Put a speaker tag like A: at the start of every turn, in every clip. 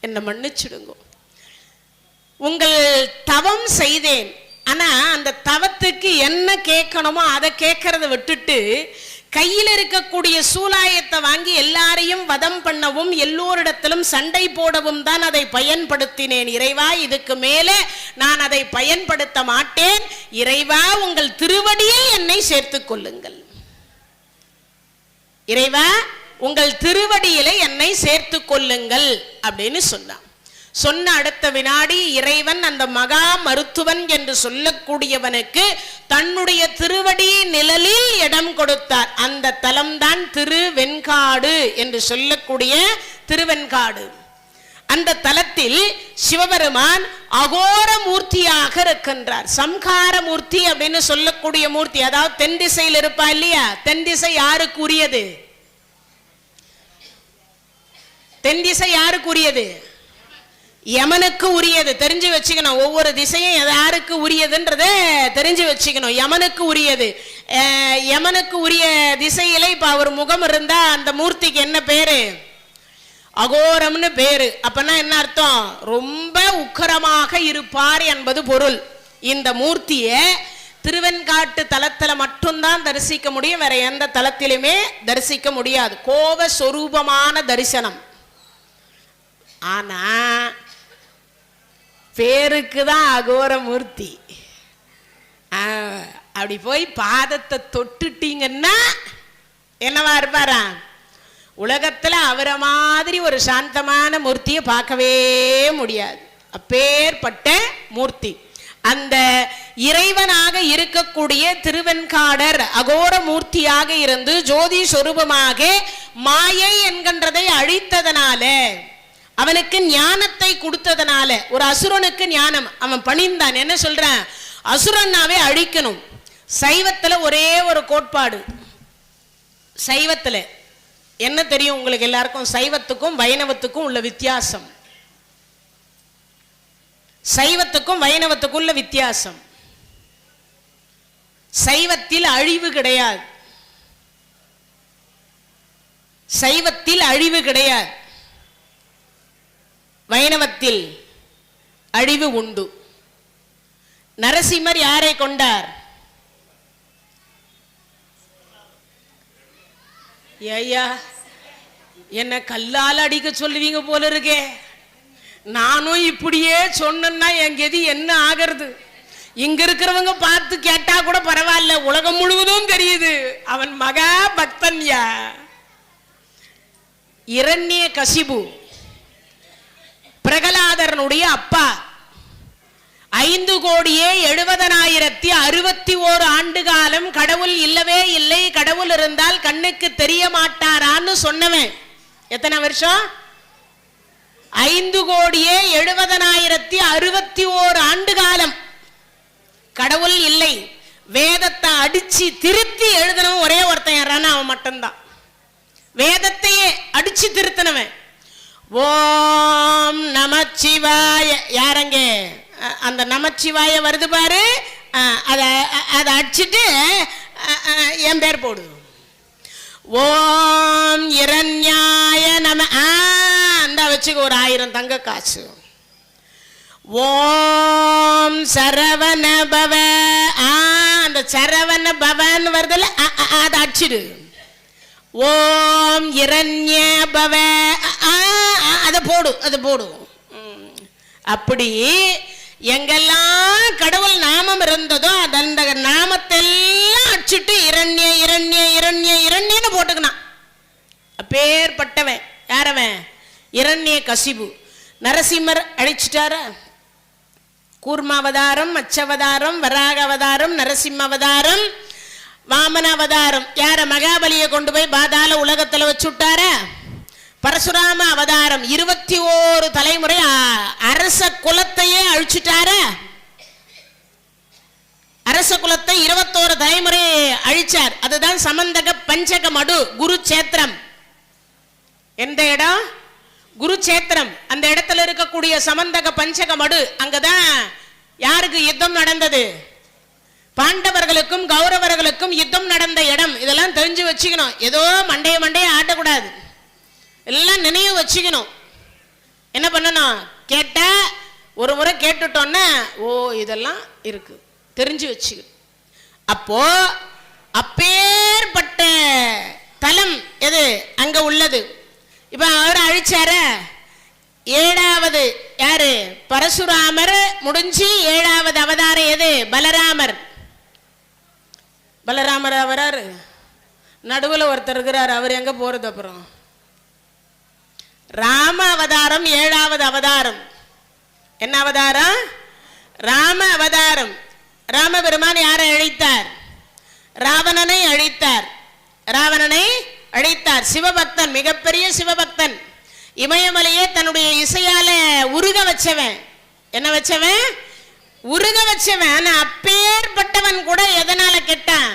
A: என்னை மன்னிச்சுடுங்க. உங்கள் தவம் செய்தேன், ஆனா அந்த தவத்துக்கு என்ன கேட்கணுமோ அதை கேட்கறத விட்டுட்டு கையில் இருக்கக்கூடிய சூலாயத்தை வாங்கி எல்லாரையும் வதம் பண்ணவும் எல்லோரிடத்திலும் சண்டை போடவும் தான் அதை பயன்படுத்தினேன். இறைவா, இதுக்கு மேலே நான் அதை பயன்படுத்த மாட்டேன். இறைவா, உங்கள் திருவடியில் என்னை சேர்த்துக் கொள்ளுங்கள். இறைவா, உங்கள் திருவடியிலே என்னை சேர்த்துக் கொள்ளுங்கள் அப்படின்னு சொன்னான். சொன்ன அடுத்த வினாடி இறைவன் அந்த மகா மருத்துவன் என்று சொல்லக்கூடியவனுக்கு தன்னுடைய திருவடி நிழலில் இடம் கொடுத்தார். அந்த தலம்தான் திருவெண்காடு என்று சொல்லக்கூடிய திருவெண்காடு. அந்த தலத்தில் சிவபெருமான் அகோர மூர்த்தியாக இருக்கின்றார். சம்ஹார மூர்த்தி அப்படின்னு சொல்லக்கூடிய மூர்த்தி, அதாவது தென் திசையில் இருப்பா இல்லையா? தென் திசை யாருக்கு உரியது? தென் திசை யாருக்கு உரியது? யமனுக்கு உரியது. தெரிஞ்சு வச்சுக்கணும். ஒவ்வொரு திசையும் யாருக்கு உரியதுன்றத தெரிஞ்சு வச்சுக்கணும். யமனுக்கு உரியது. யமனுக்கு உரிய திசையில இப்ப அவர் முகம் இருந்தா அந்த மூர்த்திக்கு என்ன பேரு? அகோரம்னு பேரு. அப்பனா என்ன அர்த்தம்? ரொம்ப உக்கரமாக இருப்பார் என்பது பொருள். இந்த மூர்த்தியை திருவெண்காட்டு தலத்துல மட்டும்தான் தரிசிக்க முடியும், வேற எந்த தலத்திலுமே தரிசிக்க முடியாது. கோப சொரூபமான தரிசனம். ஆனா பேருக்கு தான் அகோர மூர்த்தி. அப்படி போய் பாதத்தை தொட்டுட்டீங்கன்னா என்னவா இருப்பாரா? உலகத்துல அவரை மாதிரி ஒரு சாந்தமான மூர்த்தியை பார்க்கவே முடியாது. அப்பேற்பட்ட மூர்த்தி. அந்த இறைவனாக இருக்கக்கூடிய திருவெண்காடர் அகோர மூர்த்தியாக இருந்து ஜோதி சொரூபமாக மாயை என்கின்றதை அழித்ததனால, அவனுக்கு ஞானத்தை கொடுத்ததனால, ஒரு அசுரனுக்கு ஞானம், அவன் பணிந்தான். என்ன சொல்றான்? அசுரனாவே அழிக்கணும். சைவத்துல ஒரே ஒரு கோட்பாடு. சைவத்துல என்ன தெரியும் உங்களுக்கு எல்லாருக்கும்? சைவத்துக்கும் வைணவத்துக்கும் உள்ள வித்தியாசம். சைவத்துக்கும் வைணவத்துக்கும் உள்ள வித்தியாசம். சைவத்தில் அழிவு கிடையாது. சைவத்தில் அழிவு கிடையாது. வைணவத்தில் அழிவு உண்டு. நரசிம்மர் யாரை கொண்டார்? ஐயா, என்ன கல்லால் அடிக்க சொல்லுவீங்க போல இருக்கே. நானும் இப்படியே சொன்னா என் கதி என்ன ஆகிறது? இங்க இருக்கிறவங்க பார்த்து கேட்டா கூட பரவாயில்ல, உலகம் முழுவதும் தெரியுது அவன் மகா பக்தன்யா. இரண்ய கசிபு பிரகலாதரனுடைய அப்பா. 5,70,61 ஆண்டு காலம் கடவுள் இல்லவே இல்லை, கடவுள் இருந்தால் கண்ணுக்கு தெரிய மாட்டாரான்னு சொன்னவன். எத்தனை வருஷம்? 5,70,61 ஆண்டு காலம் கடவுள் இல்லை. வேதத்தை அடிச்சு திருத்தி எழுதினவன் ஒரே ஒருத்தன் யாரான அவன் மட்டும்தான். வேதத்தையே அடிச்சு திருத்தினவன். ஓம் நமச்சிவாய. யாரங்க அந்த நமச்சிவாய வருது பாரு, அதை அடிச்சுட்டு என் பேர் போடு. ஓம் இரண்யாய நம. அந்த வச்சுக்க ஒரு 1000 தங்க காசு. ஓம் சரவண பவ. அந்த சரவண பவன் வருதுல, அதை அடிச்சிடு. ஓம் இரண்ய பவ. அதை போடு, அதை போடு. அப்படி எங்கெல்லாம் கடவுள் நாமம் இருந்ததோ அந்த நாமத்தெல்லாம் அடிச்சுட்டு இரண்ய இரண்ய இரண்ய இரண்யன்னு போட்டுக்கணும். அப்பேற்பட்டவன் யாரவன்? இரண்ய கசிபு. நரசிம்மர் அழிச்சிட்டார. கூர்மாவதாரம், மச்சவதாரம், வராக அவதாரம், நரசிம்ம அவதாரம், வாமன அவதாரம். யார? மகாபலியை கொண்டு போய் பாதாள உலகத்துல வச்சுட்டார. பரசுராம அவதாரம் 21 தலைமுறை அரச குலத்தையே அழிச்சுட்டார. அரச குலத்தை 21 தலைமுறை அழிச்சார். அதுதான் சமந்தக பஞ்சக மடு குருச்சேத்திரம். எந்த இடம்? குருச்சேத்திரம். அந்த இடத்துல இருக்கக்கூடிய சமந்தக பஞ்சக மடு, அங்கதான் யாருக்கு யுத்தம் நடந்தது? பாண்டவர்களுக்கும் கௌரவர்களுக்கும் யுத்தம் நடந்த இடம். இதெல்லாம் தெரிஞ்சு வச்சுக்கணும். ஏதோ மண்டைய ஆட்டக்கூடாது, எல்லாம் நினைவு வச்சுக்கணும். என்ன பண்ணணும்? கேட்டா ஒரு முறை கேட்டுட்டோன்னா ஓ இதெல்லாம் இருக்கு தெரிஞ்சு வச்சு. அப்போ அப்பேற்பட்ட தலம் எது அங்க உள்ளது. இப்ப அவர் அழிச்சார. ஏழாவது யாரு? பரசுராமர் முடிஞ்சு ஏழாவது அவதாரம் எது? பலராமர். பலராமர் அவராரு நடுவில் ஒருத்தர் இருக்கிறார், அவர் எங்க போறது? அப்புறம் ராம அவதாரம் ஏழாவது அவதாரம். என்ன அவதாரம்? ராம அவதாரம். ராமபெருமான் யாரை அழித்தார்? ராவணனை அழித்தார். ராவணனை அழித்தார். சிவபக்தன், மிகப்பெரிய சிவபக்தன். இமயமலையே தன்னுடைய இசையால உருக வச்சவன். என்ன வச்சவன்? உருக வச்சவன். ஆனா அப்பேற்பட்டவன் கூட எதனால கெட்டான்?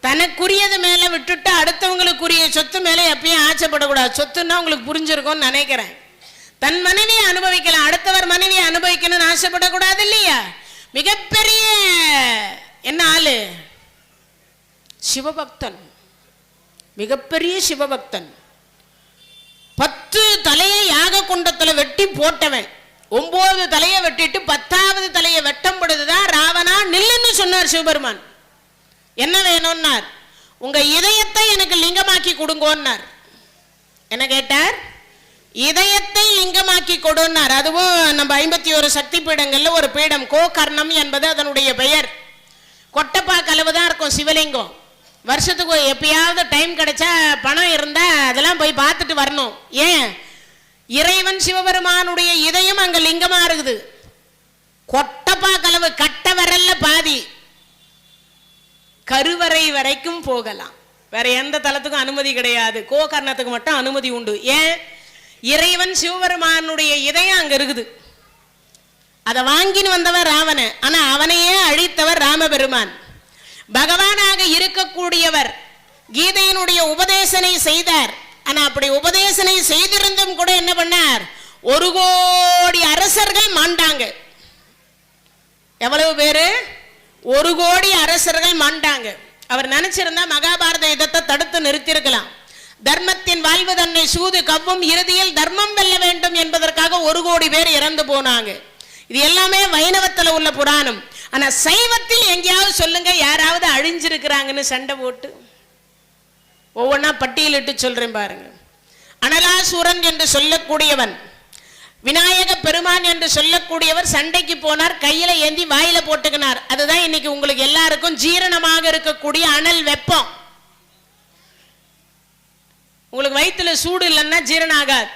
A: தனக்குரியது மேல விட்டுட்டு அடுத்தவங்களுக்குரிய சொத்து மேல எப்பயும் ஆச்சப்படக்கூடாது. சொத்துன்னா உங்களுக்கு புரிஞ்சிருக்கும்னு நினைக்கிறேன். தன் மனைவியை அனுபவிக்கலாம், அடுத்தவர் மனைவியை அனுபவிக்கணும்னு ஆசைப்படக்கூடாது இல்லையா? மிகப்பெரிய என்ன ஆளு? சிவபக்தன், மிகப்பெரிய சிவபக்தன். 10 தலையை யாக குண்டத்துல வெட்டி போட்டவன். 9 தலையை வெட்டிட்டு 10வது தலையை வெட்டும் பொழுதுதான் ராவணா நில்லுன்னு சொன்னார் சிவபெருமான். என்ன வேணும்னார்? உங்க இதயத்தை எனக்கு லிங்கமாக்கி கொடுங்கன்னார். என்ன கேட்டார்? இதயத்தை லிங்கமாக்கி கொடுன்னார். அதுவும் நம்ம 51 சக்தி பீடங்கள்ல ஒரு பீடம் கோகர்ணம் என்பது அதனுடைய பெயர். கொட்டப்பா கலவுதான் இருக்கும் சிவலிங்கம். வருஷத்துக்கு எப்பயாவது டைம் கிடைச்சா பணம் இருந்தா அதெல்லாம் போய் பார்த்துட்டு வரணும். ஏன்? இறைவன் சிவபெருமானுடைய இதயம் அங்க லிங்கமா இருக்குது. கொட்டப்பா கலவு கட்ட வரல பாதி, கருவறை வரைக்கும் போகலாம். வேற எந்த தலத்துக்கும் அனுமதி கிடையாது. கோகர்ணத்துக்கு மட்டும் அனுமதி உண்டு. ஏன்? இறைவன் சிவபெருமானுடைய இதயம் அங்க இருக்குது. அதை வாங்கின்னு வந்தவர் ராவணன். ஆனா அவனையே அழித்தவர் ராமபெருமான். பகவானாக இருக்கக்கூடியவர் கீதையினுடைய உபதேசனை செய்தார். ஆனா அப்படி உபதேசனை செய்திருந்தும் கூட என்ன பண்ணார்? 1 கோடி அரசர்கள் மாண்டாங்க. எவ்வளவு பேரு? 1 கோடி அரசர்கள் மாண்டாங்க. அவர் நினைச்சிருந்தா மகாபாரத யுத்தத்தை தடுத்து நிறுத்தியிருக்கலாம். தர்மத்தின் வாழ்வு தன்னை சூது கவ்வும், இறுதியில் தர்மம் வெல்ல வேண்டும் என்பதற்காக 1 கோடி பேர் இறந்து போனாங்க. இது எல்லாமே வைணவத்தில் உள்ள புராணம். ஆனா சைவத்தில் எங்கேயாவது சொல்லுங்க யாராவது அழிஞ்சிருக்கிறாங்கன்னு சண்டை போட்டு? ஒவ்வொன்னா பட்டியலிட்டு சொல்றேன் பாருங்க. அனலாசூரன் என்று சொல்லக்கூடியவன், விநாயக பெருமான் என்று சொல்லக்கூடியவர் சண்டைக்கு போனார், கையில ஏந்தி வாயில போட்டுக்கினார். அதுதான் இன்னைக்கு உங்களுக்கு எல்லாருக்கும் ஜீரணமாக இருக்கக்கூடிய அனல் வெப்பம். உங்களுக்கு வயிற்றுல சூடு இல்லைன்னா ஜீரணம் ஆகாது.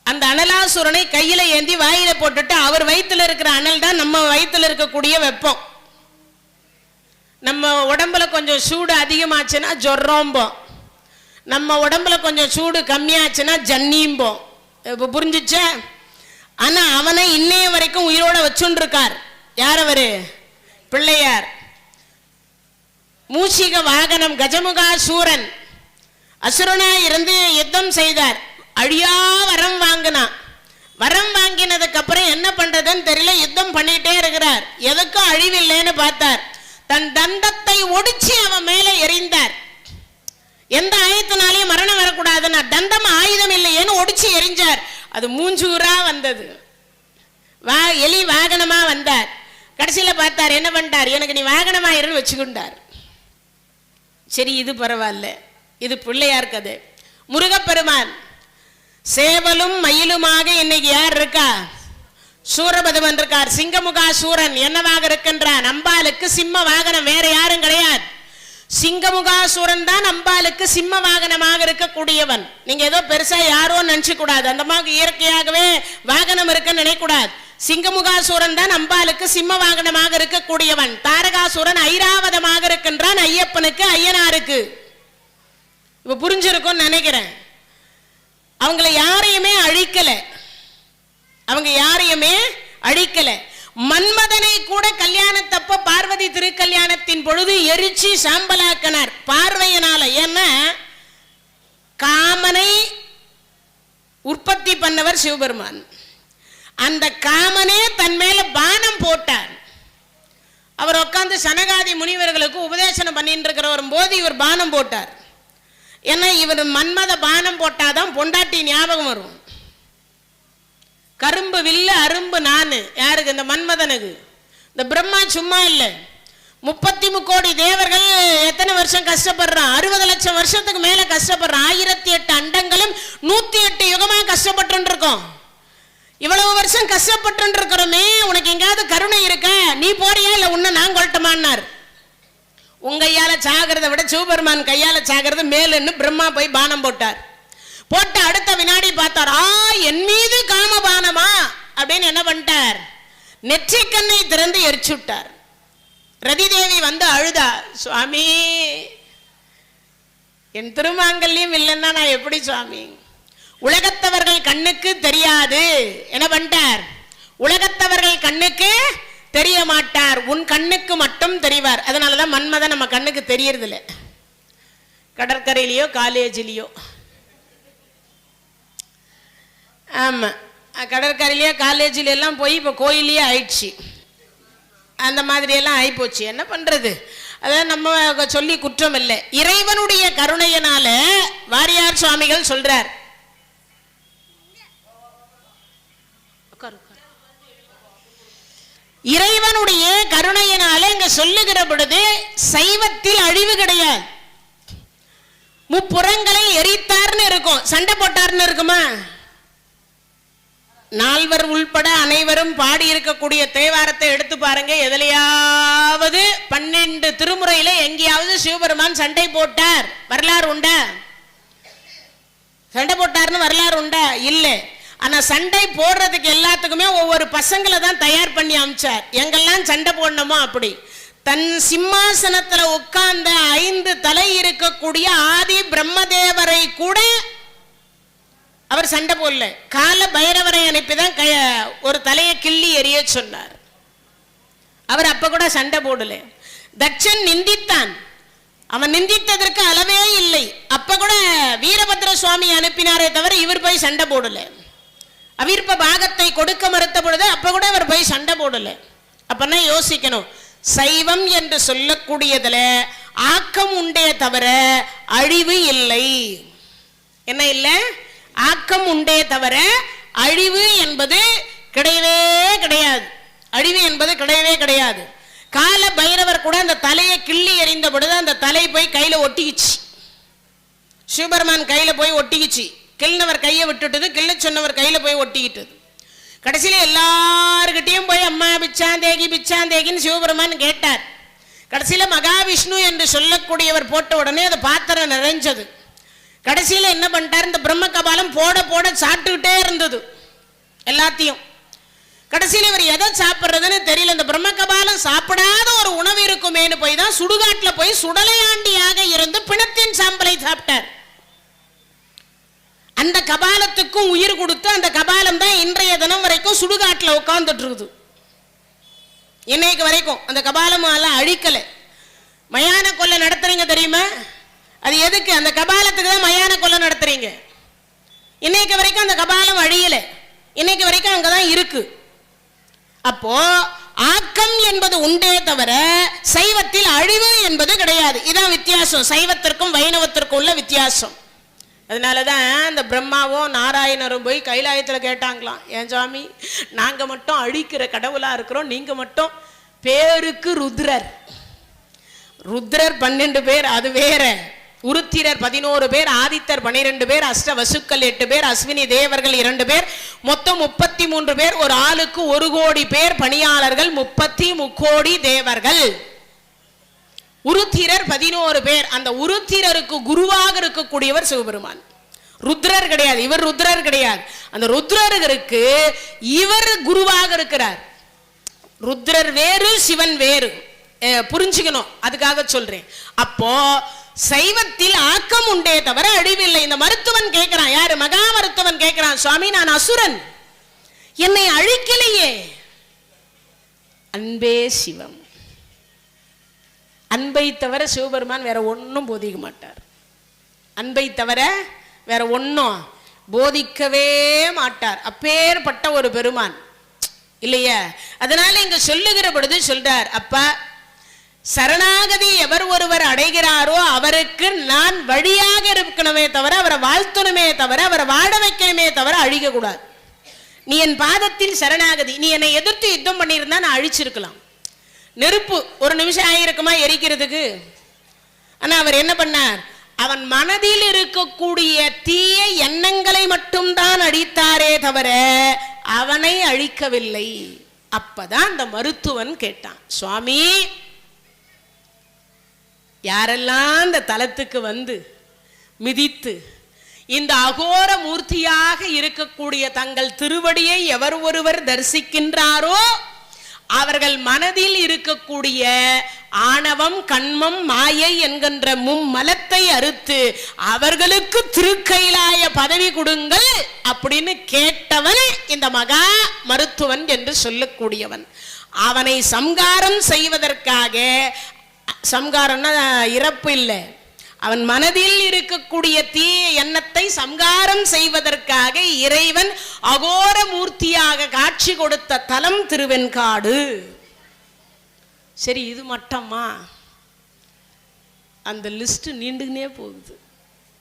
A: அந்த அனலாசுரனை கையில ஏந்தி வாயில போட்டுட்டு அவர் வயிற்றுல இருக்கிற அனல் தான் நம்ம வயிற்றுல இருக்கக்கூடிய வெப்பம். நம்ம உடம்புல கொஞ்சம் சூடு அதிகமாச்சுன்னா ஜொரோம்போம், நம்ம உடம்புல கொஞ்சம் சூடு கம்மியாச்சுன்னா ஜன்னியும்போம். இப்போ புரிஞ்சிச்சா? ஆனா அவனை இன்னைய வரைக்கும் உயிரோட வச்சுட்டு இருக்கார். யார் அவரு? பிள்ளையார். மூஷிக வாகனம் கஜமுகா சூரன் அசுரனா இருந்து யுத்தம் செய்தார். அழியா வரம் வாங்கினான். வரம் வாங்கினதுக்கு அப்புறம் என்ன பண்றதுன்னு தெரியல, யுத்தம் பண்ணிட்டே இருக்கிறார். எதுக்கும் அழிவில்லைன்னு பார்த்தார். தன் தந்தத்தை ஒடிச்சு அவன் மேல எறிந்தார். எந்த ஆயுதத்தினாலையும் மரணம் வரக்கூடாதுன்னா தந்தம் ஆயுதம் இல்லையேன்னு ஒடிச்சு எரிஞ்சார். அது மூஞ்சூரா வந்தது. எலி வாகனமா வந்தார். கடைசியில பார்த்தார், என்ன பண்ணிட்டார்? எனக்கு நீ வாகனமா இருன்னு வச்சுக்கொண்டார். சரி, இது பரவாயில்ல, இது பிள்ளையார் கதை. முருகப்பெருமான் சேவலும் மயிலுமாக இன்னைக்கு யார் இருக்கா? சூரபதுமன் இருக்கார். சிங்கமுகா சூரன் என்னவாக இருக்கின்றான்? அம்பாளுக்கு சிம்ம வாகனம், வேற யாரும் கிடையாது. சிங்கமுகாசூரன் தான் அம்பாளுக்கு சிம்ம வாகனமாக இருக்கக்கூடியவன். நீங்க ஏதோ பெருசா யாரோ நினைச்சு கூடாது, அந்த மாதிரி இயற்கையாகவே வாகனம் இருக்குன்னு நினைக்கூடாது. சிங்கமுகாசூரன் தான் அம்பாளுக்கு சிம்ம வாகனமாக இருக்கக்கூடியவன். தாரகாசூரன் ஐராவதமாக இருக்கின்றான் ஐயப்பனுக்கு ஐயனாருக்கு. இப்ப புரிஞ்சிருக்கும் நினைக்கிறேன். அவங்கள யாரையுமே அழிக்கல, அவங்க யாரையுமே அழிக்கல. மன்மதனை கூட கல்யாணத்தப்ப பார்வதி திருக்கல்யாணத்தின் பொழுது எரிச்சு சாம்பலாக்கினார் பார்வையினால. ஏன்னா காமனை உற்பத்தி பண்ணவர் சிவபெருமான். அந்த காமனே தன் மேல பானம் போட்டார். அவர் உட்கார்ந்து சனகாதி முனிவர்களுக்கு உபதேசனம் பண்ணிட்டு இருக்கிறவர் போது இவர் பானம் போட்டார். ஏன்னா இவர் மன்மத பானம் போட்டாதான் பொண்டாட்டி ஞாபகம் வரும். கரும்பு வில்லு அரும்பு நானு. யாருக்கு? இந்த மன்மதனுக்கு. இந்த பிரம்மா சும்மா இல்லை, 33 கோடி தேவர்கள் எத்தனை வருஷம் கஷ்டப்படுறான்? 60 லட்சம் வருஷத்துக்கு மேல கஷ்டப்படுறான். 1008 அண்டங்களும் 108 யுகமா கஷ்டப்பட்டு இருக்கோம். இவ்வளவு வருஷம் கஷ்டப்பட்டு இருக்கிறோமே, உனக்கு எங்கேயாவது கருணை இருக்க? நீ போறியா இல்ல உன்னை நான் கொள்ளட்டுமான்னார். உங்க கையால சாகிறத விட சிவபெருமான் கையால சாகிறது மேலுன்னு பிரம்மா போய் பானம் போட்டார். போட்டு அடுத்த வினாடி பார்த்தார், என் மீது காமபானமா அப்படின்னு என்ன பண்ணிட்டார்? நெற்றிக்கண்ணை திறந்து எரிச்சுட்டார். ரதி தேவி வந்து அழுதா, சுவாமி என் திருமாங்கல்யம் இல்லைன்னா நான் எப்படி சுவாமி? உலகத்தவர்கள் கண்ணுக்கு தெரியாது. என்ன பண்ணிட்டார்? உலகத்தவர்கள் கண்ணுக்கு தெரிய மாட்டார், உன் கண்ணுக்கு மட்டும் தெரிவார். அதனாலதான் மன்மதன் நம்ம கண்ணுக்கு தெரியறது இல்லை. கடற்கரையிலையோ காலேஜிலையோ, ஆமா கடற்கரையிலையோ காலேஜில எல்லாம் போய் இப்போ கோயிலையே ஆயிடுச்சு. அந்த மாதிரி எல்லாம் ஆயிப்போச்சு. என்ன பண்றது? அதான் நம்ம சொல்லி குற்றம் இல்லை. இறைவனுடைய கருணையினால வாரியார் சுவாமிகள் சொல்றார், இறைவனுடைய கருணையினால இங்க சொல்லுகிற பொழுது சைவத்தில் அழிவு கிடையாது. முப்புறங்களை எரித்தார்னு இருக்கும், சண்டை போட்டார்னு இருக்குமா? நால்வர் உள்பட அனைவரும் பாடி இருக்கக்கூடிய தேவாரத்தை எடுத்து பாருங்க. எதிலையாவது 12 திருமுறையில எங்கேயாவது சிவபெருமான் சண்டை போட்டார் வரலாறு உண்டா? சண்டை போட்டார்னு வரலாறு உண்டா? இல்லை. ஆனா சண்டை போடுறதுக்கு எல்லாத்துக்குமே ஒவ்வொரு பசங்களை தான் தயார் பண்ணி அமைச்சார். எங்கெல்லாம் சண்டை போடணுமோ அப்படி. தன் சிம்மாசனத்துல உட்கார்ந்த 5 தலை இருக்கக்கூடிய ஆதி பிரம்மதேவரை கூட அவர் சண்டை போடல. கால பைரவரை அனுப்பிதான் ஒரு தலையை கிள்ளி எறிய சொன்னார். அவர் அப்ப கூட சண்டை போடல. தட்சன் நிந்தித்தான், அவன் நிந்தித்ததற்கு அளவே இல்லை. அப்ப கூட வீரபத்ர சுவாமி அனுப்பினாரே தவிர இவர் போய் சண்டை போடல. அவிர்ப்ப பாகத்தை கொடுக்க மறுத்த பொழுது அப்ப கூட அவர் போய் சண்டை போடல. அப்பன்னா யோசிக்கணும், சைவம் என்று சொல்லக்கூடியதுல ஆக்கம் உண்டே தவிர அழிவு இல்லை. என்ன இல்லை? ஆக்கம் உண்டே தவிர அழிவு என்பது கிடையவே கிடையாது. அழிவு என்பது கிடையவே கிடையாது. கால பைரவர் கூட அந்த தலையை கிள்ளி எறிந்த பொழுது அந்த தலை போய் கையில ஒட்டிக்கிச்சு. சிவபெருமான் கையில போய் ஒட்டிக்கிச்சு. கிள்ளவர் கையை விட்டுட்டது, கிள்ள சொன்னவர் கையில போய் ஒட்டிக்கிட்டது. கடைசியில எல்லாருக்கிட்டையும் போய் அம்மா பிச்சாந்தேகி பிச்சாந்தேகின்னு சிவபெருமான் கேட்டார். கடைசியில மகாவிஷ்ணு என்று சொல்லக்கூடியவர் போட்ட உடனே அது பாத்திரம் நிறைஞ்சது. கடைசியில என்ன பண்ணிட்டார்? இந்த பிரம்ம கபாலம் போட போட சாப்பிட்டுக்கிட்டே இருந்தது எல்லாத்தையும். கடைசியில இவர் எதை சாப்பிட்றதுன்னு தெரியல. இந்த பிரம்ம கபாலம் சாப்பிடாத ஒரு உணவு இருக்குமேனு போய் தான் சுடுகாட்டுல போய் சுடலையாண்டியாக இருந்து பிணத்தின் சாம்பலை சாப்பிட்டார். அந்த கபாலத்துக்கும் உயிர் கொடுத்து அந்த கபாலம் தான் இன்றைய தினம் வரைக்கும் சுடுகாட்டில் உட்கார்ந்துட்டு இருக்குது. இன்னைக்கு வரைக்கும் அந்த கபாலம் எல்லாம் அழிக்கல. மயான கொள்ளை நடத்துறீங்க தெரியுமா? அது எதுக்கு? அந்த கபாலத்துக்கு தான் மயான கொள்ளை நடத்துறீங்க. இன்னைக்கு வரைக்கும் அந்த கபாலம் அழியல, இன்னைக்கு வரைக்கும் அங்கதான் இருக்கு. அப்போ ஆக்கம் என்பது உண்டே தவிர சைவத்தில் அழிவு என்பது கிடையாது. இதான் வித்தியாசம், சைவத்திற்கும் வைணவத்திற்கும் உள்ள வித்தியாசம். அதனாலதான் இந்த பிரம்மாவும் நாராயணரும் போய் கைலாயத்துல கேட்டாங்களாம், ஏன் சாமி நாங்க மட்டும் அழிக்கிற கடவுளா இருக்கிறோம், நீங்க மட்டும் பேருக்கு ருத்ரர். ருத்ரர் 12 பேர் அது வேற, உருத்திரர் 11 பேர், ஆதித்தர் 12 பேர், அஷ்ட வசுக்கள் 8 பேர், அஸ்வினி தேவர்கள் 2 பேர், மொத்தம் 33 பேர். ஒரு ஆளுக்கு 1 கோடி பேர் பணியாளர்கள், 33 கோடி தேவர்கள். உருத்திரர் 11 பேர். அந்த உருத்திரருக்கு குருவாக இருக்கக்கூடியவர் சிவபெருமான். ருத்ரர் கிடையாது, இவர் ருத்ரர் கிடையாது. அந்த ருத்ரருக்கு இவர் குருவாக இருக்கிறார். ருத்ரர் வேறு, சிவன் வேறு, புரிஞ்சுக்கணும், அதுக்காக சொல்றேன். அப்போ சைவத்தில் ஆக்கம் உண்டே தவிர அழிவில்லை. இந்த மருத்துவன் கேட்கிறான், யாரு? மகா மருத்துவன் கேட்கிறான், சுவாமி நான் அசுரன், என்னை அழிக்கலையே. அன்பே சிவம். அன்பை தவிர சிவபெருமான் வேற ஒன்னும் போதிக்க மாட்டார். அன்பை தவிர வேற ஒன்னும் போதிக்கவே மாட்டார். அப்பேற்பட்ட ஒரு பெருமான் இல்லையா? அதனால இங்க சொல்லுகிற பொழுது சொல்றார், அப்பா சரணாகதி எவர் ஒருவர் அடைகிறாரோ அவருக்கு நான் வழியாக இருக்கணுமே தவிர அவரை வாழ்த்தணுமே தவிர அவரை வாழ வைக்கணுமே தவிர அழிக்க கூடாது. நீ என் பாதத்தில் சரணாகதி. நீ என்னை எதிர்த்து யுத்தம் பண்ணியிருந்தா நான் அழிச்சிருக்கலாம். நெருப்பு ஒரு நிமிஷம் ஆயிருக்குமா எரிக்கிறதுக்கு? ஆனா அவர் என்ன பண்ணார்? அவன் மனதில் இருக்கக்கூடிய தீய எண்ணங்களை மட்டும்தான் அழித்தாரே தவிர அவனை அழிக்கவில்லை. அப்பதான் அந்த மருத்துவன் கேட்டான், சுவாமி, யாரெல்லாம் இந்த தலத்துக்கு வந்து மிதித்து இந்த அகோர மூர்த்தியாக இருக்கக்கூடிய தங்கள் திருவடியை எவர் ஒருவர் தரிசிக்கின்றாரோ அவர்கள் மனதில் இருக்கக்கூடிய ஆணவம், கண்மம், மாயை என்கின்ற மும்மலத்தை அறுத்து அவர்களுக்கு திருக்கைலாய பதவி கொடுங்கள் அப்படின்னு கேட்டவன் இந்த மகா மருத்துவன் என்று சொல்லக்கூடியவன். அவனை சம்காரம் செய்வதற்காக, சம்காரம்னா இறப்பு இல்லை, அவன் மனதில் இருக்கக்கூடிய தீய எண்ணத்தை சம்காரம் செய்வதற்காக இறைவன் அகோர மூர்த்தியாக காட்சி கொடுத்த தலம் திருவெண்காடு. சரி, இது மட்டமா? அந்த லிஸ்ட் நீண்டுனே போகுது.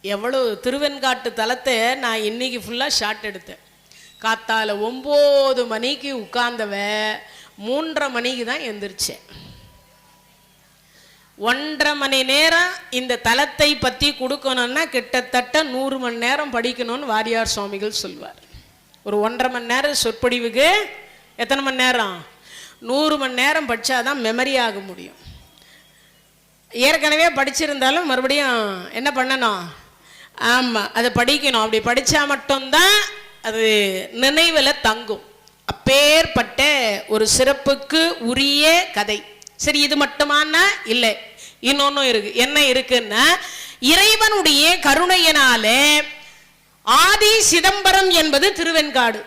A: எவ்வளவு திருவெண்காட்டு தலத்தை நான் இன்னைக்கு ஃபுல்லாக ஷார்ட் எடுத்தேன். காத்தால 9 மணிக்கு உட்கார்ந்தவ 3:30 மணிக்கு தான் எந்திரிச்சேன். 1.5 மணி நேரம் இந்த தலத்தை பற்றி கொடுக்கணும்னா கிட்டத்தட்ட 100 மணி நேரம் படிக்கணும்னு வாரியார் சுவாமிகள் சொல்வார். ஒரு 1.5 மணி நேரம் சொற்பொழிவுக்கு எத்தனை மணி நேரம்? 100 மணி நேரம் படித்தாதான் மெமரி ஆக முடியும். ஏற்கனவே படிச்சிருந்தாலும் மறுபடியும் என்ன பண்ணணும்? ஆமாம், அதை படிக்கணும். அப்படி படித்தா மட்டும்தான் அது நினைவில் தங்கும். அப்பேற்பட்ட ஒரு சிறப்புக்கு உரிய கதை. சரி, இது மட்டுமானா இல்லை, இன்னொன்னும் இருக்கு. என்ன இருக்குன்னா, இறைவனுடைய கருணையினாலே ஆதி சிதம்பரம் என்பது திருவெண்காடு.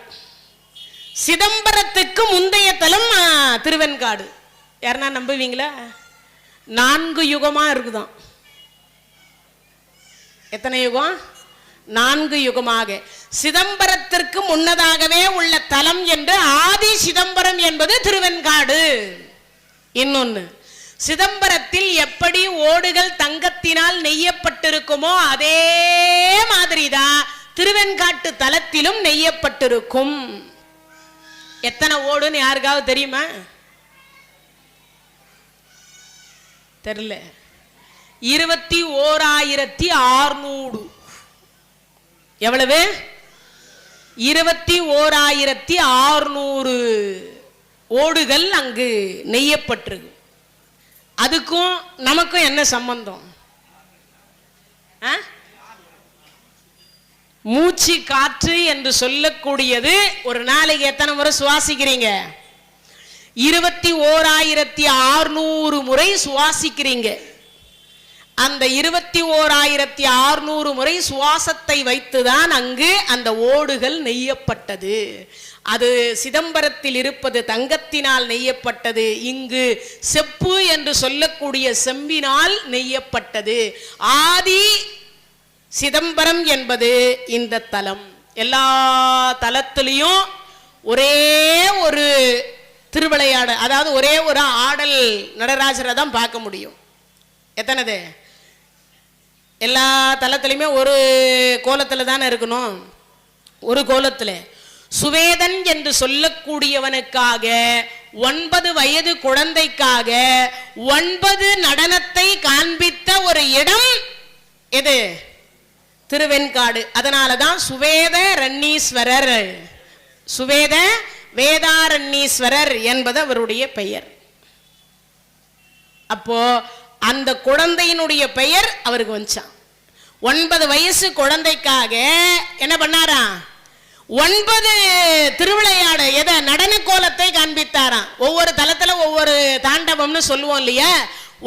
A: சிதம்பரத்துக்கு முந்தைய தலம் திருவெண்காடு. யாருன்னா நம்புவீங்களா? 4 யுகமா இருக்குதான். எத்தனை யுகம்? 4 யுகமாக. சிதம்பரத்திற்கு முன்னதாகவே உள்ள தலம் என்று ஆதி சிதம்பரம் என்பது திருவெண்காடு. இன்னொன்னு, சிதம்பரத்தில் எப்படி ஓடுகள் தங்கத்தினால் நெய்யப்பட்டிருக்குமோ அதே மாதிரிதான் திருவெண்காட்டு தலத்திலும் நெய்யப்பட்டிருக்கும். எத்தனை ஓடுன்னு யாருக்காவது தெரியுமா? தெரியல. 21,600. எவ்வளவு? 21,600 ஓடுகள் அங்கு நெய்யப்பட்டிருக்கு. அதுக்கும் நமக்கும் என்ன சம்பந்தம்? மூச்சு காற்று என்று சொல்லக்கூடியது ஒரு நாளைக்கு எத்தனை முறை சுவாசிக்கிறீங்க? 21,600 முறை சுவாசிக்கிறீங்க. அந்த 21,600 முறை சுவாசத்தை வைத்துதான் அங்கு அந்த ஓடுகள் நெய்யப்பட்டது. அது சிதம்பரத்தில் இருப்பது தங்கத்தினால் நெய்யப்பட்டது, இங்கு செப்பு என்று சொல்லக்கூடிய செம்பினால் நெய்யப்பட்டது. ஆதி சிதம்பரம் என்பது இந்த தலம். எல்லா தலத்திலையும் ஒரே ஒரு திருவிளையாடு, அதாவது ஒரே ஒரு ஆடல் நடராஜரை தான் பார்க்க முடியும். எத்தனது? எல்லா தலத்திலையுமே ஒரு கோலத்தில் தானே இருக்கணும். ஒரு கோலத்தில் சுவேதன் என்று சொல்லக்கூடியவனுக்காக 9 வயது குழந்தைக்காக 9 நடனத்தை காண்பித்த ஒரு இடம் எது? திருவெண்காடு. அதனாலதான் சுவேத ரன்னீஸ்வரர், சுவேத வேதாரண்யீஸ்வரர் என்பது அவருடைய பெயர். அப்போ அந்த குழந்தையினுடைய பெயர் அவருக்கு வந்துச்சான். 9 வயசு குழந்தைக்காக என்ன பண்ணாரா? 9 திருவிளையாட எதை? நடன கோலத்தை காண்பித்தாராம். ஒவ்வொரு தலத்துல ஒவ்வொரு தாண்டவம்னு சொல்லுவோம் இல்லையா?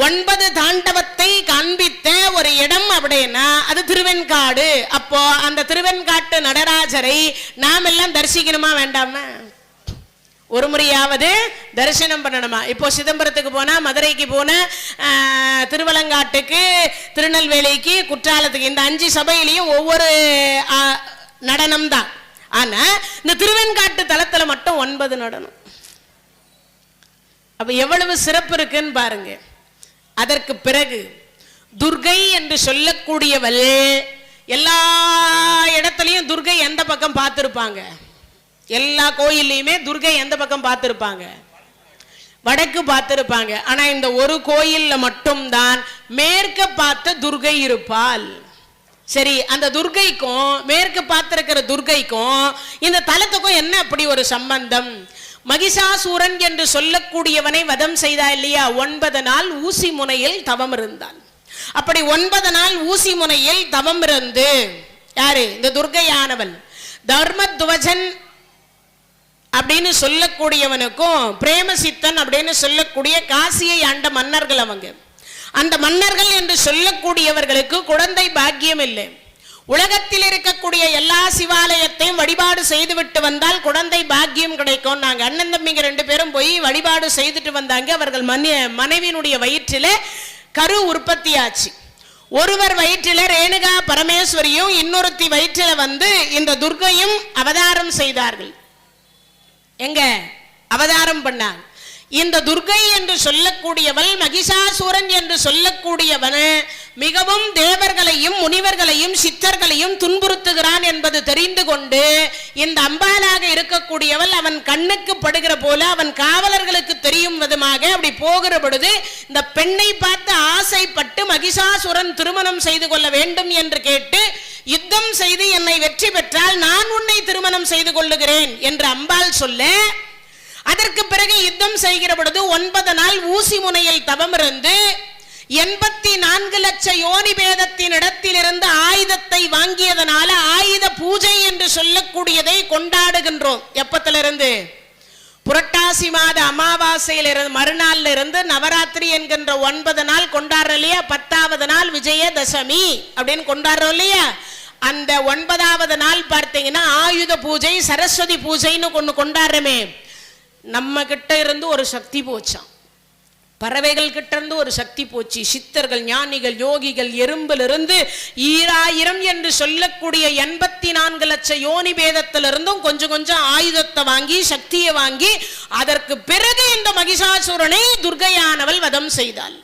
A: 9 தாண்டவத்தை காண்பித்த ஒரு இடம் அப்படின்னா அது திருவெண்காடு. அப்போ அந்த திருவெண்காட்டு நடராஜரை நாம் எல்லாம் தரிசிக்கணுமா வேண்டாமா? ஒரு முறையாவது தரிசனம் பண்ணணுமா? இப்போ சிதம்பரத்துக்கு போனா, மதுரைக்கு போன, திருவலங்காட்டுக்கு, திருநெல்வேலிக்கு, குற்றாலத்துக்கு, இந்த 5 சபையிலையும் ஒவ்வொரு நடனம் தான். ஆனா இந்த திருவெண்காட்டு தலத்துல மட்டும் 9 நடனம். அப்ப எவ்வளவு சிறப்பு இருக்குன்னு பாருங்க. அதற்கு பிறகு துர்கை என்று சொல்லக்கூடியவள், எல்லா இடத்துலையும் துர்கை எந்த பக்கம் பார்த்திருப்பாங்க? எல்லா கோயில்லையுமே துர்கை எந்த பக்கம் பார்த்திருப்பாங்க? வடக்கு பார்த்திருப்பாங்க. ஆனா இந்த ஒரு கோயில்ல மட்டும்தான் மேற்க பார்த்த துர்கை இருப்பாள். சரி, அந்த துர்கைக்கும் மேற்கு பார்த்திருக்கிற துர்கைக்கும் இந்த தலத்துக்கும் என்ன அப்படி ஒரு சம்பந்தம்? மகிஷாசூரன் என்று சொல்லக்கூடியவனை வதம் செய்தா இல்லையா? 9 நாள் ஊசி முனையில் தவம் இருந்தான். அப்படி 9 நாள் ஊசி முனையில் தவம் இருந்து யாரு? இந்த துர்கையானவள். தர்மத்வஜன் அப்படின்னு சொல்லக்கூடியவனுக்கும் பிரேமசித்தன் அப்படின்னு சொல்லக்கூடிய காசியை ஆண்ட மன்னர்கள் அவங்க. அந்த மன்னர்கள் என்று சொல்லக்கூடியவர்களுக்கு குழந்தை பாக்கியம் இல்லை. உலகத்தில் இருக்கக்கூடிய எல்லா சிவாலயத்தையும் வழிபாடு செய்துவிட்டு வந்தால் குழந்தை பாக்கியம் கிடைக்கும். நாங்கள் அண்ணன் தம்பிங்க 2 பேரும் போய் வழிபாடு செய்துட்டு வந்தாங்க. அவர்கள் மனைவியினுடைய வயிற்றில கரு உற்பத்தி ஆச்சு. ஒருவர் வயிற்றில ரேணுகா பரமேஸ்வரியும் இன்னொருத்தி வயிற்றில இந்த துர்கையும் அவதாரம் செய்தார்கள். எங்க அவதாரம் பண்ணாங்க? இந்த துர்கை என்று சொல்லக்கூடியவள் மகிஷாசூரன் என்று சொல்லக்கூடியவன் மிகவும் தேவர்களையும் முனிவர்களையும் சித்தர்களையும் துன்புறுத்துகிறான் என்பது தெரிந்து கொண்டு இந்த அம்பாலாக இருக்கக்கூடியவள் அவன் கண்ணுக்கு படுகிற போல அவன் காவலர்களுக்கு தெரியும் விதமாக அப்படி போகிற பொழுது இந்த பெண்ணை பார்த்து ஆசைப்பட்டு மகிஷாசூரன் திருமணம் செய்து கொள்ள வேண்டும் என்று கேட்டு யுத்தம் செய்து என்னை வெற்றி பெற்றால் நான் உன்னை திருமணம் செய்து கொள்ளுகிறேன் என்று அம்பாள் சொல்ல, அதற்கு பிறகு யுத்தம் செய்கிற பொழுது 9 நாள் ஊசி முனையில் தவம் இருந்து 84 லட்ச யோனி பேதத்தின் இடத்திலிருந்து ஆயுதத்தை வாங்கியதனால ஆயுத பூஜை என்று சொல்லக்கூடியதை கொண்டாடுகின்றோம். எப்பத்திலிருந்து? புரட்டாசி மாத அமாவாசையிலிருந்து மறுநாள்ல இருந்து நவராத்திரி என்கின்ற 9 நாள் கொண்டாடுறோம் இல்லையா? 10வது நாள் விஜயதசமி அப்படின்னு கொண்டாடுறோம் இல்லையா? அந்த 9வது நாள் பார்த்தீங்கன்னா ஆயுத பூஜை, சரஸ்வதி பூஜைன்னு ஒன்று கொண்டாடுறமே. நம்ம கிட்ட இருந்து ஒரு சக்தி போச்சான், பறவைகள் கிட்ட இருந்து ஒரு சக்தி போச்சு. சித்தர்கள், ஞானிகள், யோகிகள் எறும்பிலிருந்து 1000 என்று சொல்லக்கூடிய 84 லட்ச யோனி பேதத்திலிருந்தும் கொஞ்சம் கொஞ்சம் ஆயுதத்தை வாங்கி சக்தியை வாங்கி அதற்கு பிறகு இந்த மகிஷாசூரனை துர்கையானவள் வதம் செய்தாள்.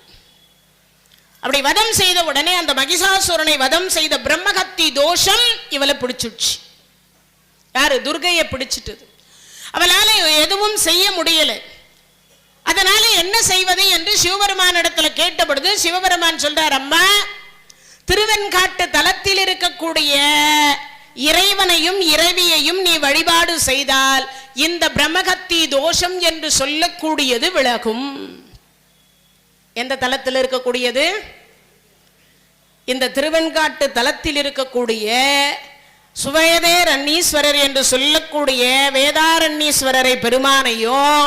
A: அப்படி வதம் செய்த உடனே அந்த மகிஷாசூரனை வதம் செய்த பிரம்மகத்தி தோஷம் இவளை பிடிச்சிடுச்சு. யாரு? துர்கையை பிடிச்சிட்டது. அவளால எதுவும் செய்ய முடியல. அதனால என்ன செய்வது என்று சிவபெருமான் இடத்துல கேட்டபொழுது சிவபெருமான் சொல்றார், அம்மா, திருவெண்காட்டு தலத்தில் இருக்கக்கூடிய இறைவனையும் இறைவியையும் நீ வழிபாடு செய்தால் இந்த பிரம்மகத்தி தோஷம் என்று சொல்லக்கூடியது விலகும். எந்த தலத்தில் இருக்கக்கூடியது? இந்த திருவெண்காட்டு தலத்தில் இருக்கக்கூடிய சுவேதேரண்ணீஸ்வரர் என்று சொல்லக்கூடிய வேதாரண்யீஸ்வரரை பெருமானையும்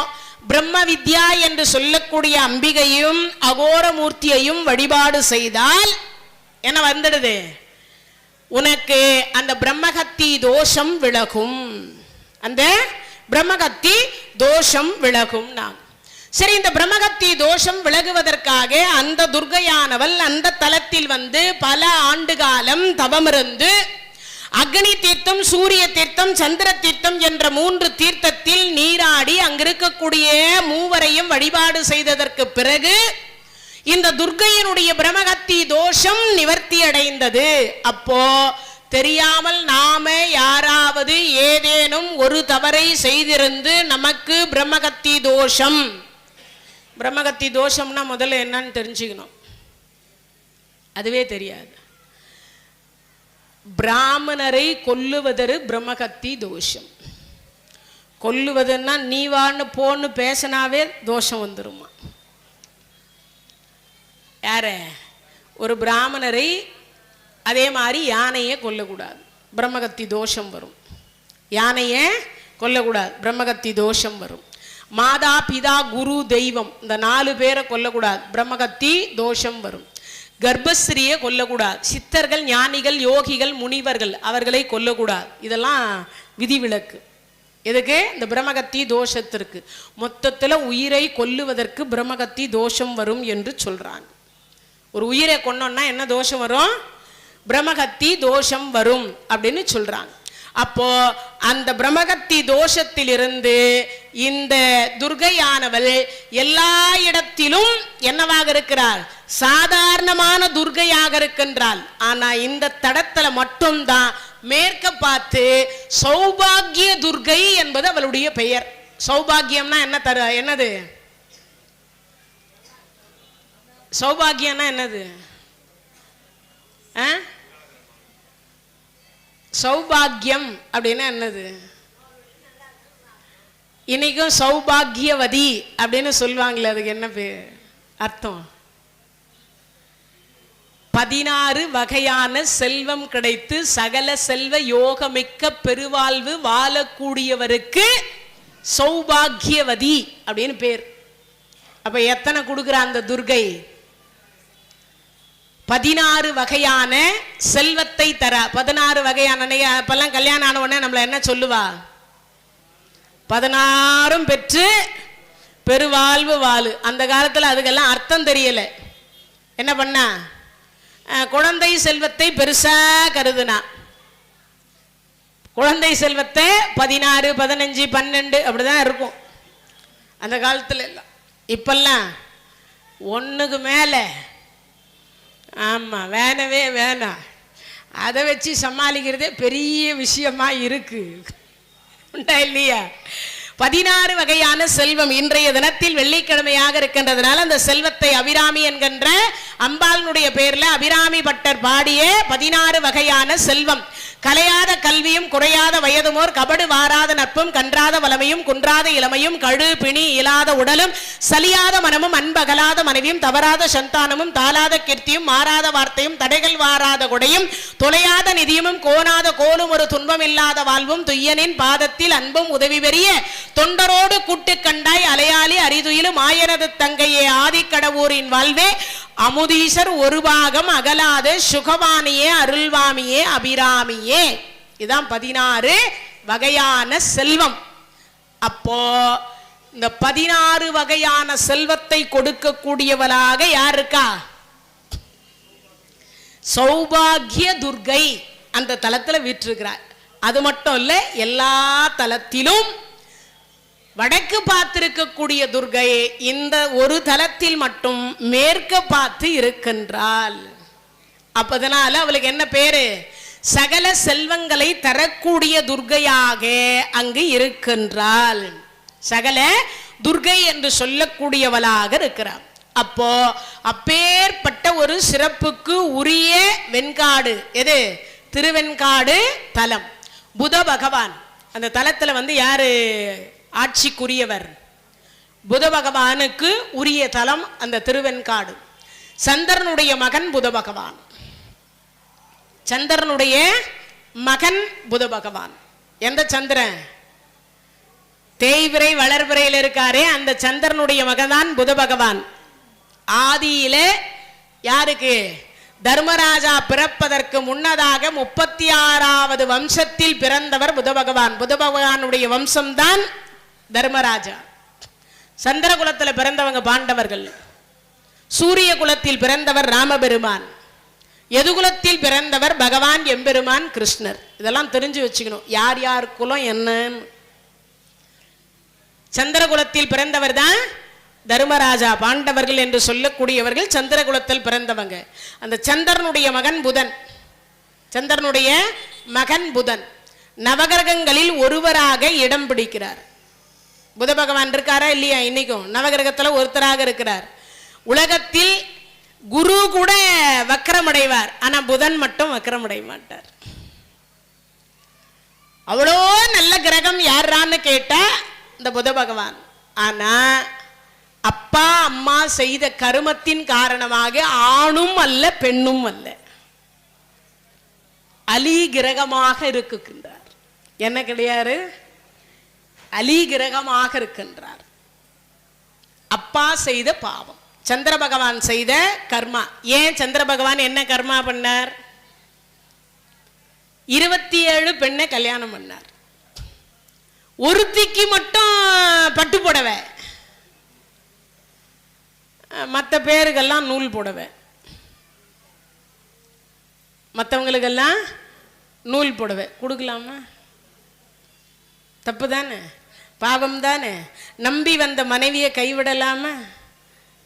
A: பிரம்ம வித்யா என்று சொல்லக்கூடிய அம்பிகையும் அகோரமூர்த்தியையும் வழிபாடு செய்தால் என்ன வந்துடுது? உனக்கு அந்த பிரம்மகத்தி தோஷம் விலகும். அந்த பிரம்மகத்தி தோஷம் விலகும். சரி, இந்த பிரம்மகத்தி தோஷம் விலகுவதற்காக அந்த துர்கையானவள் அந்த தலத்தில் பல ஆண்டு காலம் தவமிருந்து அக்னி தீர்த்தம், சூரிய தீர்த்தம், சந்திர தீர்த்தம் என்ற 3 தீர்த்தத்தில் நீராடி அங்கிருக்கக்கூடிய மூவரையும் வழிபாடு செய்ததற்கு பிறகு இந்த துர்கையினுடைய பிரம்மகத்தி தோஷம் நிவர்த்தி அடைந்தது. அப்போ தெரியாமல் நாம யாராவது ஏதேனும் ஒரு தவறை செய்திருந்து நமக்கு பிரம்மகத்தி தோஷம், பிரம்மகத்தி தோஷம்னா முதல்ல என்னன்னு தெரிஞ்சுக்கணும். அதுவே தெரியாது. பிராமணரை கொல்லுவதற்கு பிரம்மகத்தி தோஷம். கொல்லுவதுன்னா நீ வான்னு போன்னு பேசினாவே தோஷம் வந்துருமா? யார? ஒரு பிராமணரை, அதே மாதிரி யானையை கொல்லக்கூடாது, பிரம்மகத்தி தோஷம் வரும். யானையை கொல்லக்கூடாது, பிரம்மகத்தி தோஷம் வரும். மாதா, பிதா, குரு, தெய்வம் இந்த 4 பேரை கொல்லக்கூடாது, பிரம்மகத்தி தோஷம் வரும். கர்ப்பஸ்திரியை கொல்லக்கூடாது, சித்தர்கள், ஞானிகள், யோகிகள், முனிவர்கள் அவர்களை கொல்லக்கூடாது. இதெல்லாம் விதிவிலக்கு. எதுக்கு? இந்த பிரம்மகத்தி தோஷத்திற்கு. மொத்தத்தில் உயிரை கொல்லுவதற்கு பிரம்மகத்தி தோஷம் வரும் என்று சொல்றாங்க. ஒரு உயிரை கொன்னோம்னா என்ன தோஷம் வரும்? பிரம்மகத்தி தோஷம் வரும் அப்படின்னு சொல்றாங்க. அப்போ அந்த பிரம்மகத்தி தோஷத்திலிருந்து இந்த துர்கையானவள் எல்லா இடத்திலும் என்னவாக இருக்கிறாள்? சாதாரணமான துர்கையாக இருக்கின்றாள். ஆனா இந்த தடத்துல மட்டும்தான் மேற்க பார்த்து சௌபாகிய துர்கை என்பது என்பது அவளுடைய பெயர். சௌபாகியம்னா என்ன என்னது? சௌபாகியம்னா என்னது? சௌபாகியம் அப்படின்னா என்னது? இன்னைக்கும் சௌபாகியவதி அப்படின்னு சொல்லுவாங்களே, அதுக்கு என்ன அர்த்தம்? 16 வகையான செல்வம் கிடைத்து சகல செல்வ யோகமிக்க பெருவாழ்வு வாழக்கூடியவருக்கு சௌபாகியவதி அப்படின்னு பேர். அப்ப எத்தனை கொடுக்குற அந்த துர்கை? 16 வகையான செல்வத்தை தர. 16 வகையான, இப்பெல்லாம் கல்யாணம் ஆன உடனே நம்மள என்ன சொல்லுவா? 16 பெற்று பெருவாழ்வு வாழு. அந்த காலத்துல அதுக்கெல்லாம் அர்த்தம் தெரியல. என்ன பண்ணா? குழந்தை செல்வத்தை பெருசா கருதுனா. குழந்தை செல்வத்தை 16, 15, 12 அப்படிதான் இருக்கும் அந்த காலத்துல எல்லாம். இப்பெல்லாம் 1க்கு மேல. ஆமா, வேணவே வேணாம். அதை வச்சு சமாளிக்கிறதே பெரிய விஷயமா இருக்கு. உண்டா இல்லையா? 16 வகையான செல்வம். இன்றைய தினத்தில் வெள்ளிக்கிழமையாக இருக்கின்றதுனால அந்த செல்வத்தை அபிராமி என்கின்ற அம்பாளுடைய பேர்ல அபிராமி பட்டர் பாடிய 16 வகையான செல்வம். கலையாத கல்வியும் குறையாத வயதுமோர் கபடு வாராத நட்பும் கன்றாத வளமையும் குன்றாத இளமையும் கழு பிணி இயலாத உடலும் சலியாத மனமும் அன்பகலாத மனைவியும் தவறாத சந்தானமும் தாளாத கீர்த்தியும் மாறாத வார்த்தையும் தடைகள் வாராத கொடையும் தொலையாத நிதியமும் கோணாத கோலும் ஒரு துன்பம் இல்லாத வாழ்வும் துய்யனின் பாதத்தில் அன்பும் உதவி பெரிய தொண்டரோடு கூட்டு கண்டாய் அலையாளி அரிதுயிலும் ஆயனது தங்கையே ஆதிக்கடவூரின் வாழ்வே அமுதீசர் ஒரு பாகம் அகலாத சுகவாணியே அருள்வாமியே அபிராமியே. இதான் 16 வகையான செல்வம். அப்போ இந்த 16 வகையான செல்வத்தை கொடுக்கக்கூடியவளாக யார் இருக்கா? சௌபாகிய துர்கை அந்த தலத்துல வீற்றிருக்கிறார். அது மட்டும் இல்ல, எல்லா தலத்திலும் வடக்கு பார்த்திருக்கக்கூடிய துர்கை இந்த ஒரு தலத்தில் மட்டும் மேற்க பார்த்து இருக்கின்றாள். அப்பதனால அவளுக்கு என்ன பேரு? சகல செல்வங்களை தரக்கூடிய துர்கையாக அங்கு இருக்கின்றாள். சகல துர்கை என்று சொல்லக்கூடியவளாக இருக்கிறார். அப்போ அப்பேற்பட்ட ஒரு சிறப்புக்கு உரிய வெண்காடு எது? திருவெண்காடு தலம். புத பகவான் அந்த தலத்துல யாரு ஆட்சிக்குரியவர்? புத பகவானுக்கு உரிய தலம் அந்த திருவெண்காடு. சந்திரனுடைய மகன் புத பகவான். சந்திரனுடைய மகன் புத பகவான். எந்த சந்திரன்? தேய்விரை வளர்விரையில் இருக்காரே அந்த சந்திரனுடைய மகன்தான் புத பகவான். ஆதியில யாருக்கு? தர்மராஜா பிறப்பதற்கு முன்னதாக 36வது வம்சத்தில் பிறந்தவர் புத பகவான். புத பகவானுடைய வம்சம்தான் தர்மராஜா. சந்திர குலத்தில் பிறந்தவங்க பாண்டவர்கள். சூரிய குலத்தில் பிறந்தவர் ராமபெருமான். எதுகுலத்தில் பிறந்தவர் பகவான் எம்பெருமான் கிருஷ்ணர். இதெல்லாம் தெரிஞ்சு வச்சுக்கணும், யார் யார் குலம் என்னன்னு. சந்திர குலத்தில் பிறந்தவர் தான் தர்மராஜா. பாண்டவர்கள் என்று சொல்லக்கூடியவர்கள் சந்திர குலத்தில் பிறந்தவங்க. அந்த சந்திரனுடைய மகன் புதன். சந்திரனுடைய மகன் புதன் நவகிரகங்களில் ஒருவராக இடம் பிடிக்கிறார். புத பகவான் இருக்காரா இல்லையா? இன்னைக்கும் நவகிரகத்தில் ஒருத்தராக இருக்கிறார். உலகத்தில் குரு கூட வக்கரமடைவார், ஆனா புதன் மட்டும் வக்கரமடைய மாட்டார். அவ்வளோ நல்ல கிரகம் யாரான்னு கேட்டா இந்த புத பகவான். ஆனா அப்பா அம்மா செய்த கருமத்தின் காரணமாக ஆணும் அல்ல பெண்ணும் அல்ல, அலி கிரகமாக இருக்கின்றார். என்ன கிடையாது? அலி கிரகமாக இருக்கின்றார். அப்பா செய்த பாவம், சந்திர பகவான் செய்த கர்மா. ஏன் சந்திர பகவான் என்ன கர்மா பண்ணார்? 27 பெண்ணை கல்யாணம் பண்ணார். ஒருத்திக்கு மட்டும் பட்டு புடவை, மற்ற பேருக்கெல்லாம் நூல் புடவை. மற்றவங்களுக்கெல்லாம் நூல் புடவை கொடுக்கலாமா? தப்பு தானே, பாவம் தானே. நம்பி வந்த மனைவியை கைவிடலாமா?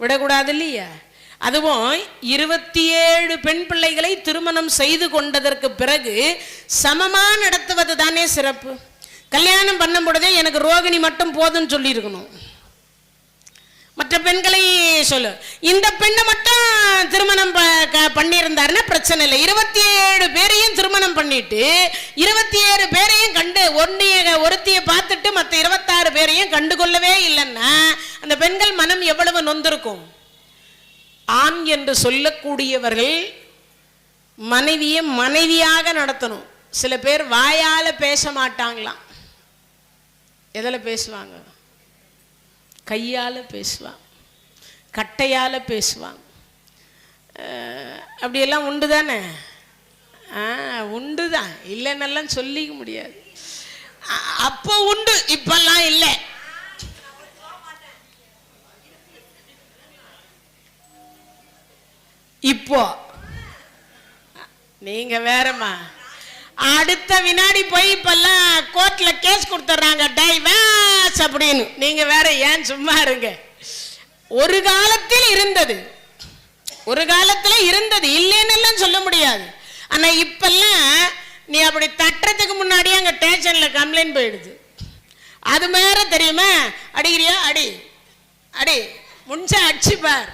A: விடக்கூடாது இல்லையா? அதுவும் 27 பெண் பிள்ளைகளை திருமணம் செய்து கொண்டதற்கு பிறகு சமமா நடத்துவது தானே சிறப்பு. கல்யாணம் பண்ணும் பொழுதே எனக்கு ரோகிணி மட்டும் போதும்னு சொல்லியிருக்கணும். மற்ற பெண்களை சொல்லு. இந்த பெண்ணை மட்டும் திருமணம் பண்ணியிருந்தாருன்னா பிரச்சனை இல்லை. 27 பேரையும் திருமணம் பண்ணிட்டு 27 பேரையும் கண்டு ஒருத்திய பார்த்துட்டு மற்ற 26 பேரையும் கண்டுகொள்ளவே இல்லைன்னா அந்த பெண்கள் மனம் எவ்வளவு நொந்திருக்கும். ஆண் என்று சொல்லக்கூடியவர்கள் மனைவியை மனைவியாக நடத்தணும். சில பேர் வாயால பேச மாட்டாங்களாம். எதில் பேசுவாங்க? கையால் பேசுவாங்க, கட்டையால் பேசுவாங்க. அப்படியெல்லாம் உண்டு தானே? உண்டு தான், இல்லைன்னெல்லாம் சொல்லிக்க முடியாது. அப்போ உண்டு, இப்பெல்லாம் இல்லை. இப்போ நீங்க வேறமா, அடுத்த வினாடி போய் இப்பெல்லாம் கோர்ட்ல கேஸ் கொடுத்துறாங்க, டைவர்ஸ் அப்படின்னு. நீங்க வேற ஏன் சும்மா இருங்க. ஒரு காலத்தில் இருந்தது, ஒரு காலத்துல இருந்தது, இல்லைன்னு சொல்ல முடியாது. ஆனா இப்பெல்லாம் நீ அப்படி தட்டுறதுக்கு முன்னாடியே அங்க ஸ்டேஷன்ல கம்ப்ளைண்ட் போயிடுது. அது மேல தெரியுமா, அடிக்கிறியா அடி அடி, முன்சா அடிச்சு பார்,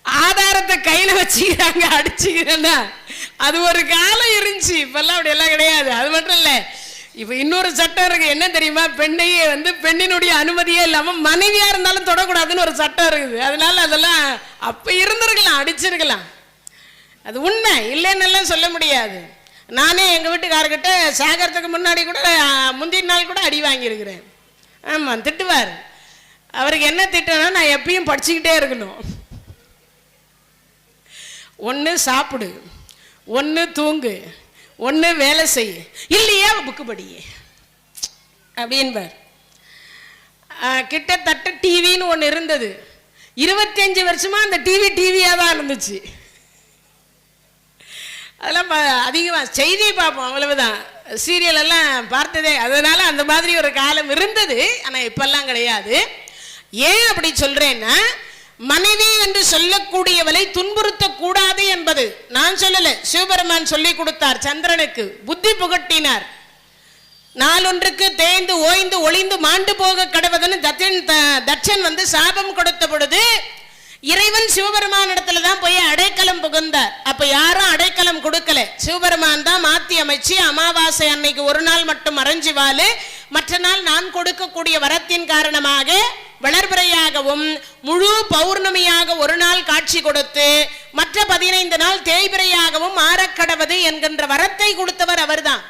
A: ஆதாரத்தை கையில வச்சுக்கிறாங்க, அடிச்சுக்கிறேன்னா. அது ஒரு காலம் இருந்துச்சு, இப்பெல்லாம் அப்படி எல்லாம் கிடையாது. அது மட்டும் இல்ல, இப்ப இன்னொரு சட்டம் இருக்கு. என்ன தெரியுமா? பெண்ணையே பெண்ணினுடைய அனுமதியே இல்லாம மனைவியா இருந்தாலும் தொடக்கூடாதுன்னு ஒரு சட்டம் இருக்குது. அதனால அதெல்லாம் அப்ப இருந்திருக்கலாம், அடிச்சிருக்கலாம். அது உண்மை, இல்லைன்னு சொல்ல முடியாது. நானே எங்க வீட்டுக்காரர்கிட்ட சாகரத்துக்கு முன்னாடி கூட முந்தின நாள் கூட அடி வாங்கியிருக்கிறேன். ஆமா, திட்டுவார். அவருக்கு என்ன திட்டம்னா, நான் எப்பயும் படிச்சுக்கிட்டே இருக்கணும். ஒன்று சாப்பிடு, ஒன்று தூங்கு, ஒன்று வேலை செய், இல்லையா புக்கு படி அப்படின்பார். கிட்டத்தட்ட டிவின்னு ஒன்று இருந்தது. 25 வருஷமா அந்த டிவியாக தான் இருந்துச்சு. அதெல்லாம் அதிகமாக செய்தி பார்ப்போம், அவ்வளவுதான். சீரியல் எல்லாம் பார்த்ததே. அதனால அந்த மாதிரி ஒரு காலம் இருந்தது. ஆனால் இப்பெல்லாம் கிடையாது. ஏன் அப்படி சொல்றேன்னா, மனைவி என்று சொல்லக்கூடியவளை துன்புறுத்த கூடாது என்பது நான் சொல்லல, சிவபெருமான் சொல்லி கொடுத்தார். சந்திரனுக்கு புத்தி புகட்டினார். நாளொன்றுக்கு தேய்ந்து ஓய்ந்து ஒளிந்து மாண்டு போக கடவுதுன்னு தட்சன் சாபம் கொடுத்த பொழுது இறைவன் சிவபெருமான் இடத்துல தான் போய் அடைக்கலம் புகுந்தார். அப்ப யாரும் அடைக்கலம் கொடுக்கல, சிவபெருமான் தான் மாத்தி அமைச்சு அமாவாசை அன்னைக்கு ஒரு நாள் மட்டும் மறைஞ்சு வாழு, மற்ற நாள் நான் கொடுக்கக்கூடிய வரத்தின் காரணமாக வளர்பிறையாகவும் முழு பௌர்ணமியாக ஒரு நாள் காட்சி கொடுத்து மற்ற 15 நாள் தேய்பிறையாகவும் மாறக்கடவது என்கின்ற வரத்தை கொடுத்தவர் அவர்தான்.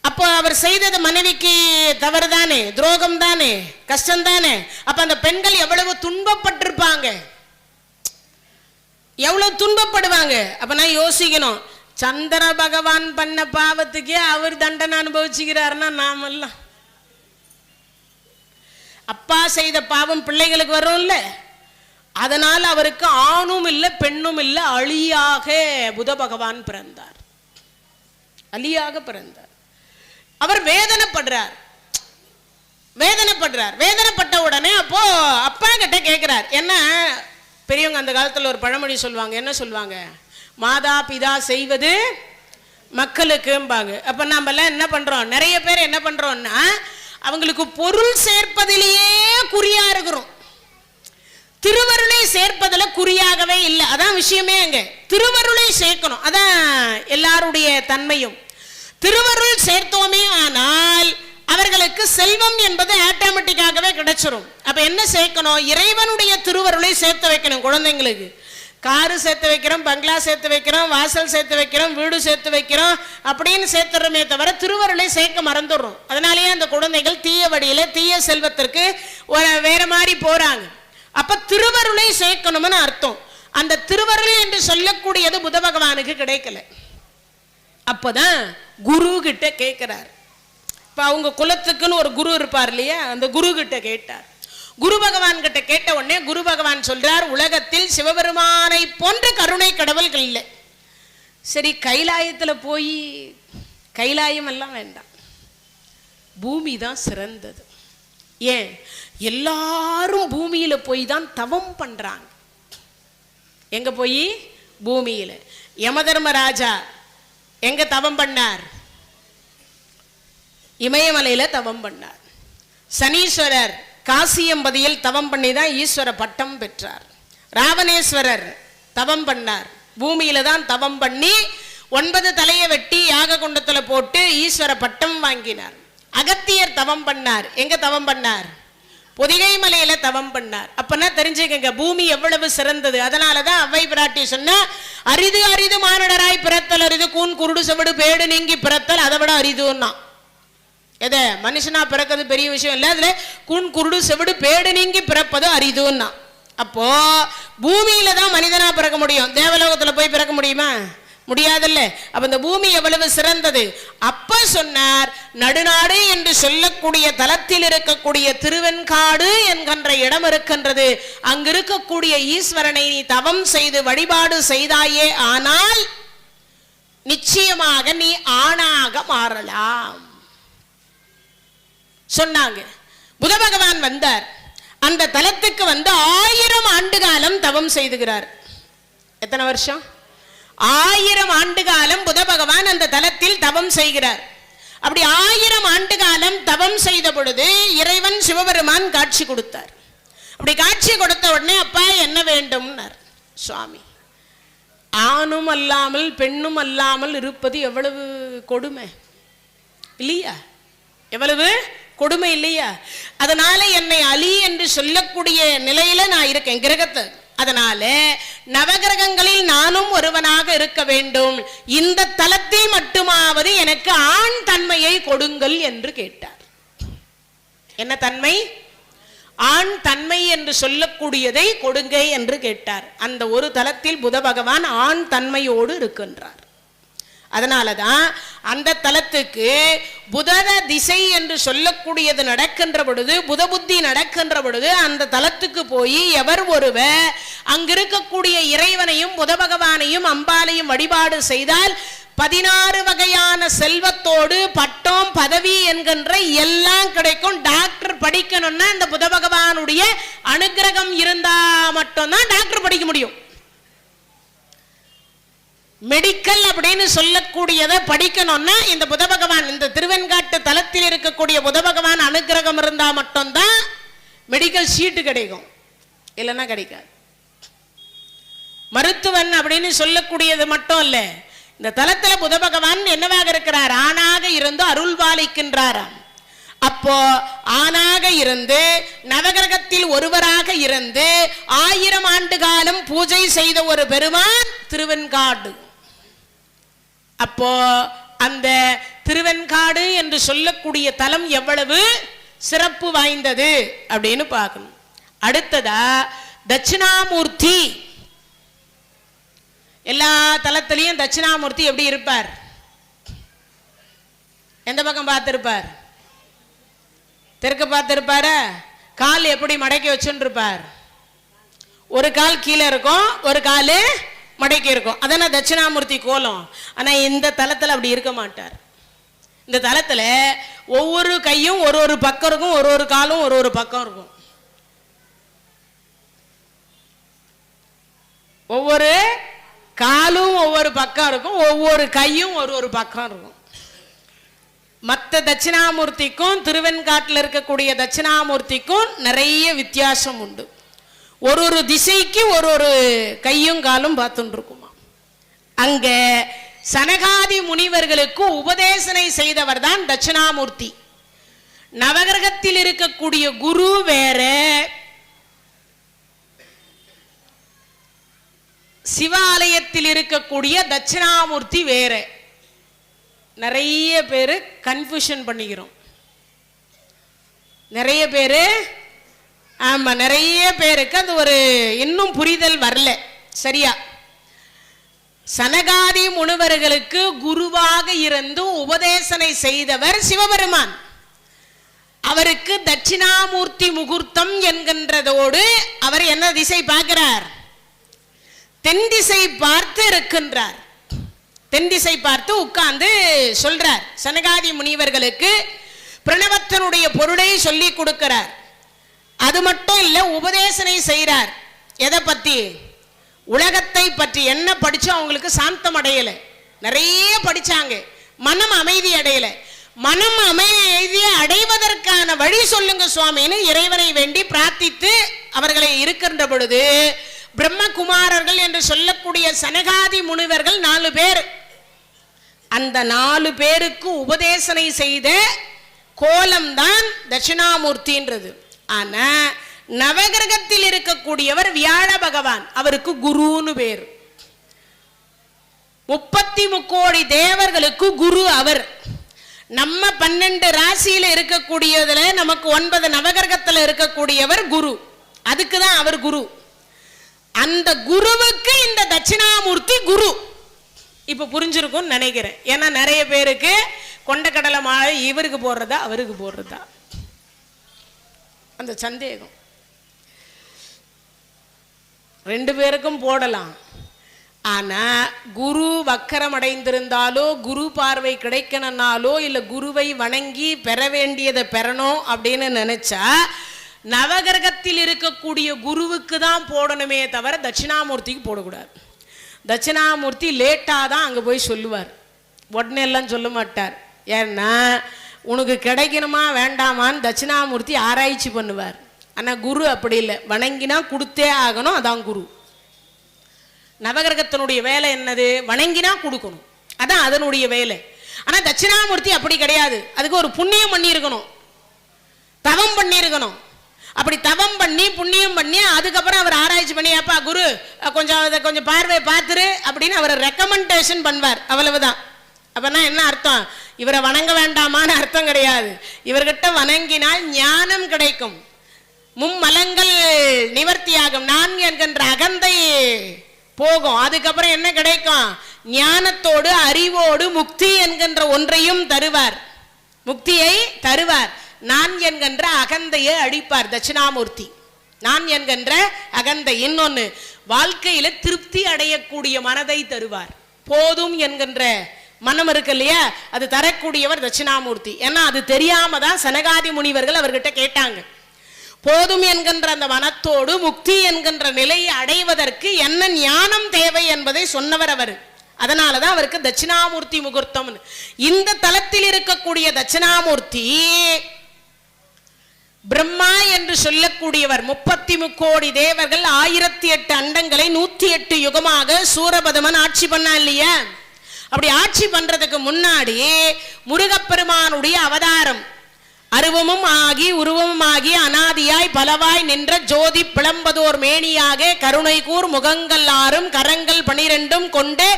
A: அப்போ அவர் செய்தது மனைவிக்கு தவறு தானே, துரோகம் தானே, கஷ்டம் தானே. அப்ப அந்த பெண்கள் எவ்வளவு துன்பப்பட்டிருப்பாங்க, எவ்வளவு துன்பப்படுவாங்க. அப்ப நான் யோசிக்கணும், சந்திர பகவான் பண்ண பாவத்துக்கே அவர் தண்டனை அனுபவிச்சுக்கிறாருன்னா நாமெல்லாம், அப்பா செய்த பாவம் பிள்ளைகளுக்கு வரும்ல, அதனால் அவருக்கு ஆணும் இல்லை பெண்ணும் இல்லை, அழியாக புத பகவான் பிறந்தார், அழியாக பிறந்தார். அவர் வேதனைப்படுறார். வேதனைப்பட்ட உடனே அப்போ அப்பா கிட்ட கேட்கிறார். என்ன பெரியவங்க அந்த காலத்துல ஒரு பழமொழி சொல்லுவாங்க, என்ன சொல்லுவாங்க? மாதா பிதா செய்வது மக்களுக்கும்பாங்க. அப்ப நாம எல்லாம் என்ன பண்றோம், நிறைய பேர் என்ன பண்றோம்னா அவங்களுக்கு பொருள் சேர்ப்பதிலேயே குறியா இருக்கிறோம், திருவருளை சேர்ப்பதில் குறியாகவே இல்லை. அதான் விஷயமே. அங்க திருவருளை சேர்க்கணும், அதான் எல்லாருடைய தன்மையும். திருவருள் சேர்த்தோமே ஆனால் அவர்களுக்கு செல்வம் என்பது ஆட்டோமேட்டிக்காகவே கிடைச்சிரும். அப்ப என்ன சேர்க்கணும்? இறைவனுடைய திருவருளை சேர்த்து வைக்கணும். குழந்தைங்களுக்கு காரு சேர்த்து வைக்கிறோம், பங்களா சேர்த்து வைக்கிறோம், வாசல் சேர்த்து வைக்கிறோம், வீடு சேர்த்து வைக்கிறோம் அப்படின்னு சேர்த்துறோமே தவிர திருவருளை சேர்க்க மறந்துடுறோம். அதனாலேயே அந்த குழந்தைகள் தீய வழியில தீய செல்வத்திற்கு வேற மாதிரி போறாங்க. அப்ப திருவருளை சேர்க்கணும்னு அர்த்தம். அந்த திருவருள் என்று சொல்லக்கூடியது புத பகவானுக்கு கிடைக்கல. அப்பதான் குரு கிட்ட கேட்கிறார். இப்ப அவங்க குலத்துக்குன்னு ஒரு குரு இருப்பார் இல்லையா, அந்த குரு கிட்ட கேட்டார். குரு பகவான் கிட்ட கேட்ட உடனே குரு பகவான் சொல்றார், உலகத்தில் சிவபெருமானை போன்ற கருணை கடவுள்கள் இல்லை. சரி, கைலாயத்துல போய் கைலாயம் எல்லாம் வேண்டாம், பூமி தான் சிறந்தது. ஏன்? எல்லாரும் பூமியில போய் தான் தவம் பண்றாங்க. எங்க போய்? பூமியில. யமதர்மராஜா எங்க தவம் பண்ணார்? இமயமலையில தவம் பண்ணார். சனீஸ்வரர் காசியம்பதியில் தவம் பண்ணி தான் ஈஸ்வர பட்டம் பெற்றார். ராவணேஸ்வரர் தவம் பண்ணார், பூமியில தான் தவம் பண்ணி 9 தலையை வெட்டி யாக குண்டத்துல போட்டு ஈஸ்வர பட்டம் வாங்கினார். அகத்தியர் தவம் பண்ணார், எங்க தவம் பண்ணார்? பொதிகை மலையில தவம் பண்ணார். அப்பனா தெரிஞ்சுக்கங்க பூமி எவ்வளவு சிறந்தது. அதனாலதான் அவ்வை பிராட்டி சொன்னா, அரிது அரிது மானிடராய் பிறத்தல் அரிது, கூன் குருடு செவிடு பேடு நீங்கி பிறத்தல் அதை விட அரிதுன்னா. எத மனுஷனா பிறக்கிறது பெரிய விஷயம் இல்லை, அதுல கூன் குருடு செவிடு பேடு நீங்கி பிறப்பது அரிதுன்னா. அப்போ பூமியில தான் மனிதனா பிறக்க முடியும், தேவலோகத்துல போய் பிறக்க முடியுமா? முடியாதுல்ல. அப்ப இந்த பூமி எவ்வளவு சிறந்தது. அப்ப சொன்னார், நடுநாடு என்று சொல்லக்கூடிய தலத்தில் இருக்கக்கூடிய திருவெண்காடு என்கின்ற இடம் இருக்கின்றது. அங்கு இருக்கக்கூடிய ஈஸ்வரனை நீ தவம் செய்து வழிபாடு செய்தாயே ஆனால் நிச்சயமாக நீ ஆணாக மாறலாம் சொன்னாங்க. புத பகவான் வந்தார், அந்த தலத்துக்கு வந்து 1000 ஆண்டு காலம் தவம் செய்துகிறார். எத்தனை வருஷம்? 1000 ஆண்டு காலம் புத பகவான் அந்த தலத்தில் தவம் செய்கிறார். அப்படி 1000 ஆண்டு காலம் தவம் செய்த பொழுது இறைவன் சிவபெருமான் காட்சி கொடுத்தார். அப்படி காட்சி கொடுத்த உடனே, அப்பா என்ன வேண்டும்னார். சுவாமி, ஆணும் அல்லாமல் பெண்ணும் அல்லாமல் இருப்பது எவ்வளவு கொடுமை இல்லையா? எவ்வளவு கொடுமை இல்லையா? அதனால என்னை அலி என்று சொல்லக்கூடிய நிலையில நான் இருக்கேன் கிரகத்தை. அதனால நவகிரகங்களில் நானும் ஒருவனாக இருக்க வேண்டும், இந்த தலத்தை மட்டுமாவது எனக்கு ஆண் தன்மையை கொடுங்கள் என்று கேட்டார். என்ன தன்மை? ஆண் தன்மை என்று சொல்லக்கூடியதை கொடுங்க என்று கேட்டார். அந்த ஒரு தலத்தில் புத பகவான் ஆண் தன்மையோடு இருக்கின்றார். அதனாலதான் அந்த தலத்துக்கு புதர திசை என்று சொல்லக்கூடியது நடக்கின்ற பொழுது, புத புத்தி நடக்கின்ற பொழுது அந்த தலத்துக்கு போய் எவர் ஒருவர் அங்கிருக்கக்கூடிய இறைவனையும் புத பகவானையும் அம்பாலையும் வழிபாடு செய்தால் 16 வகையான செல்வத்தோடு பட்டம் பதவி என்கின்ற எல்லாம் கிடைக்கும். டாக்டர் படிக்கணும்னா இந்த புத பகவானுடைய அனுகிரகம் இருந்தா மட்டும்தான் டாக்டர் படிக்க முடியும். மெடிக்கல் அப்படின்னு சொல்லக்கூடியதை படிக்கணும்னா இந்த புத பகவான், இந்த திருவெண்காட்டு தலத்தில் இருக்கக்கூடிய புத பகவான் அனுகிரகம் இருந்தா மட்டும்தான் மெடிக்கல் சீட்டு கிடைக்கும், இல்லைன்னா கிடைக்காது. மருத்துவன் அப்படின்னு சொல்லக்கூடியது மட்டும் இல்ல, இந்த தலத்துல புத பகவான் என்னவாக இருக்கிறார்? ஆணாக இருந்து அருள் பாலிக்கின்றாராம். அப்போ ஆணாக இருந்து நவகிரகத்தில் ஒருவராக இருந்து 1000 ஆண்டு காலம் பூஜை செய்த ஒரு பெருமான் திருவெண்காடு. அப்போ அந்த திருவெண்காடு என்று சொல்லக்கூடிய தலம் எவ்வளவு சிறப்பு வாய்ந்தது அப்படின்னு பார்க்கணும். அடுத்ததா தட்சிணாமூர்த்தி. எல்லா தலத்திலையும் தட்சிணாமூர்த்தி எப்படி இருப்பார்? எந்த பக்கம் பார்த்திருப்பார்? தெற்கு பார்த்திருப்பாரு. கால் எப்படி மடக்கி வச்சுன்னு இருப்பார்? ஒரு கால் கீழே இருக்கும், ஒரு கால் மடக்கி இருக்கும். அதான தட்சிணாமூர்த்தி கோலம். ஆனா இந்த தலத்துல அப்படி இருக்க மாட்டார். இந்த தலத்துல ஒவ்வொரு கையும் ஒரு பக்கம் இருக்கும், ஒரு காலும் ஒரு பக்கம் இருக்கும். ஒவ்வொரு காலும் ஒவ்வொரு பக்கம் இருக்கும், ஒவ்வொரு கையும் ஒரு பக்கம் இருக்கும். மற்ற தட்சிணாமூர்த்திக்கும் திருவெண்காட்டில் இருக்கக்கூடிய தட்சிணாமூர்த்திக்கும் நிறைய வித்தியாசம் உண்டு. ஒரு திசைக்கு ஒரு கையும் காலும் பார்த்துட்டு இருக்குமா. அங்க சனகாதி முனிவர்களுக்கு உபதேசனை செய்தவர் தான் தட்சிணாமூர்த்தி. நவகிரகத்தில் இருக்கக்கூடிய குரு வேற, சிவாலயத்தில் இருக்கக்கூடிய தட்சிணாமூர்த்தி வேற. நிறைய பேரு கன்ஃபியூஷன் பண்ணிக்கிறோம். நிறைய பேரு, ஆமா, நிறைய பேருக்கு அது ஒரு இன்னும் புரிதல் வரல சரியா. சனகாதி முனிவர்களுக்கு குருவாக இருந்து உபதேசனை செய்தவர் சிவபெருமான். அவருக்கு தட்சிணாமூர்த்தி முகூர்த்தம் என்கின்றதோடு அவர் என்ன திசை பார்க்கிறார்? தென் திசை பார்த்து இருக்கின்றார். தென் திசை பார்த்து உட்கார்ந்து சொல்றார். சனகாதி முனிவர்களுக்கு பிரணவத்தினுடைய பொருளை சொல்லி கொடுக்கிறார். அது மட்டும் இல்ல, உபதேசனை செய்கிறார். எதை பத்தி? உலகத்தை பற்றி. என்ன படிச்சா அவங்களுக்கு சாந்தம் அடையல, நிறைய படிச்சாங்க, மனம் அமைதி அடையல. மனம் அமைதியை அடைவதற்கான வழி சொல்லுங்க சுவாமின்னு இறைவனை வேண்டி பிரார்த்தித்து அவர்களை இருக்கின்ற பொழுது பிரம்மகுமாரர்கள் என்று சொல்லக்கூடிய சனகாதி முனிவர்கள் 4 பேர், அந்த 4 பேருக்கு உபதேசனை செய்த கோலம்தான் தட்சிணாமூர்த்தின்றது. ஆனா நவகிரகத்தில் இருக்கக்கூடியவர் வியாழ பகவான், அவருக்கு குருன்னு பேர். 33 தேவர்களுக்கு குரு அவர். நம்ம 12 ராசியில இருக்கக்கூடியதுல நமக்கு 9 நவகிரகத்தில் இருக்கக்கூடியவர் குரு, அதுக்குதான் அவர் குரு. அந்த குருவுக்கு இந்த தட்சிணாமூர்த்தி குரு. இப்ப புரிஞ்சிருக்கும் நினைக்கிறேன். ஏன்னா நிறைய பேருக்கு கொண்டக்கடலை மாலை இவருக்கு போடுறதா அவருக்கு போடுறதா அந்த சந்தேகம். 2 பேருக்கும் போடலாம். ஆனா குரு வக்கரம் அடைந்திருந்தாலோ, குரு பார்வை கிடைக்கணும்னாலோ, இல்ல குருவை வணங்கி பெற வேண்டியதை பெறணும் அப்படின்னு நினைச்சா நவகிரகத்தில் இருக்கக்கூடிய குருவுக்கு தான் போடணுமே தவிர தட்சிணாமூர்த்திக்கு போடக்கூடாது. தட்சிணாமூர்த்தி லேட்டாக தான் அங்கே போய் சொல்லுவார், உடனே எல்லாம் சொல்ல மாட்டார். ஏன்னா உனக்கு கிடைக்கணுமா வேண்டாமான்னு தட்சிணாமூர்த்தி ஆராய்ச்சி பண்ணுவார். ஆனால் குரு அப்படி இல்லை, வணங்கினா கொடுத்தே ஆகணும், அதான் குரு. நவகிரகத்தினுடைய வேலை என்னது? வணங்கினா கொடுக்கணும், அதான் அதனுடைய வேலை. ஆனால் தட்சிணாமூர்த்தி அப்படி கிடையாது. அதுக்கு ஒரு புண்ணியம் பண்ணியிருக்கணும், தவம் பண்ணியிருக்கணும். அப்படி தவம் பண்ணி புண்ணியம் பண்ணி அதுக்கப்புறம் அவர் ஆராய்ச்சி பண்ணி, அப்பா குரு கொஞ்சம் பார்வையை பார்த்துரு அப்படின்னு அவர் ரெக்கமெண்டேஷன் பண்ணுவார், அவ்வளவுதான். அப்பனா என்ன அர்த்தம்? இவரை வணங்க வேண்டாமான்னு அர்த்தம் கிடையாது. இவர்கிட்ட வணங்கினால் ஞானம் கிடைக்கும், மும்மலங்கள் நிவர்த்தியாகும், நான் என்கின்ற அகந்தை போகும். அதுக்கப்புறம் என்ன கிடைக்கும்? ஞானத்தோடு அறிவோடு முக்தி என்கின்ற ஒன்றையும் தருவார், முக்தியை தருவார். நான் என்கின்ற அகந்தையை அழிப்பார் தட்சிணாமூர்த்தி. நான் என்கின்ற அகந்தை. இன்னொன்னு, வாழ்க்கையில திருப்தி அடையக்கூடிய மனதை தருவார். போதும் என்கின்ற மனம் இருக்கு இல்லையா, அது தரக்கூடியவர் தட்சிணாமூர்த்தி. ஏன்னா அது தெரியாம தான் சனகாதி முனிவர்கள் அவர்கிட்ட கேட்டாங்க. போதும் என்கின்ற அந்த மனத்தோடு முக்தி என்கின்ற நிலையை அடைவதற்கு என்ன ஞானம் தேவை என்பதை சொன்னவர் அவர். அதனாலதான் அவருக்கு தட்சிணாமூர்த்தி முகூர்த்தம். இந்த தலத்தில் இருக்கக்கூடிய தட்சிணாமூர்த்தி பிரம்மா என்று சொல்லக்கூடியவர். 33 தேவர்கள், 1008 அண்டங்களை 108 யுகமாக சூரபதமன் ஆட்சி பண்ணா இல்லையா? அப்படி ஆட்சி பண்றதுக்கு முன்னாடி முருகப்பெருமானுடைய அவதாரம், அருவமும் ஆகி உருவமும் ஆகி அனாதியாய் பலவாய் நின்ற ஜோதி பிளம்பதோர் மேனியாக கருணை கூர் முகங்கள் 6 கரங்கள் 12 கொண்டே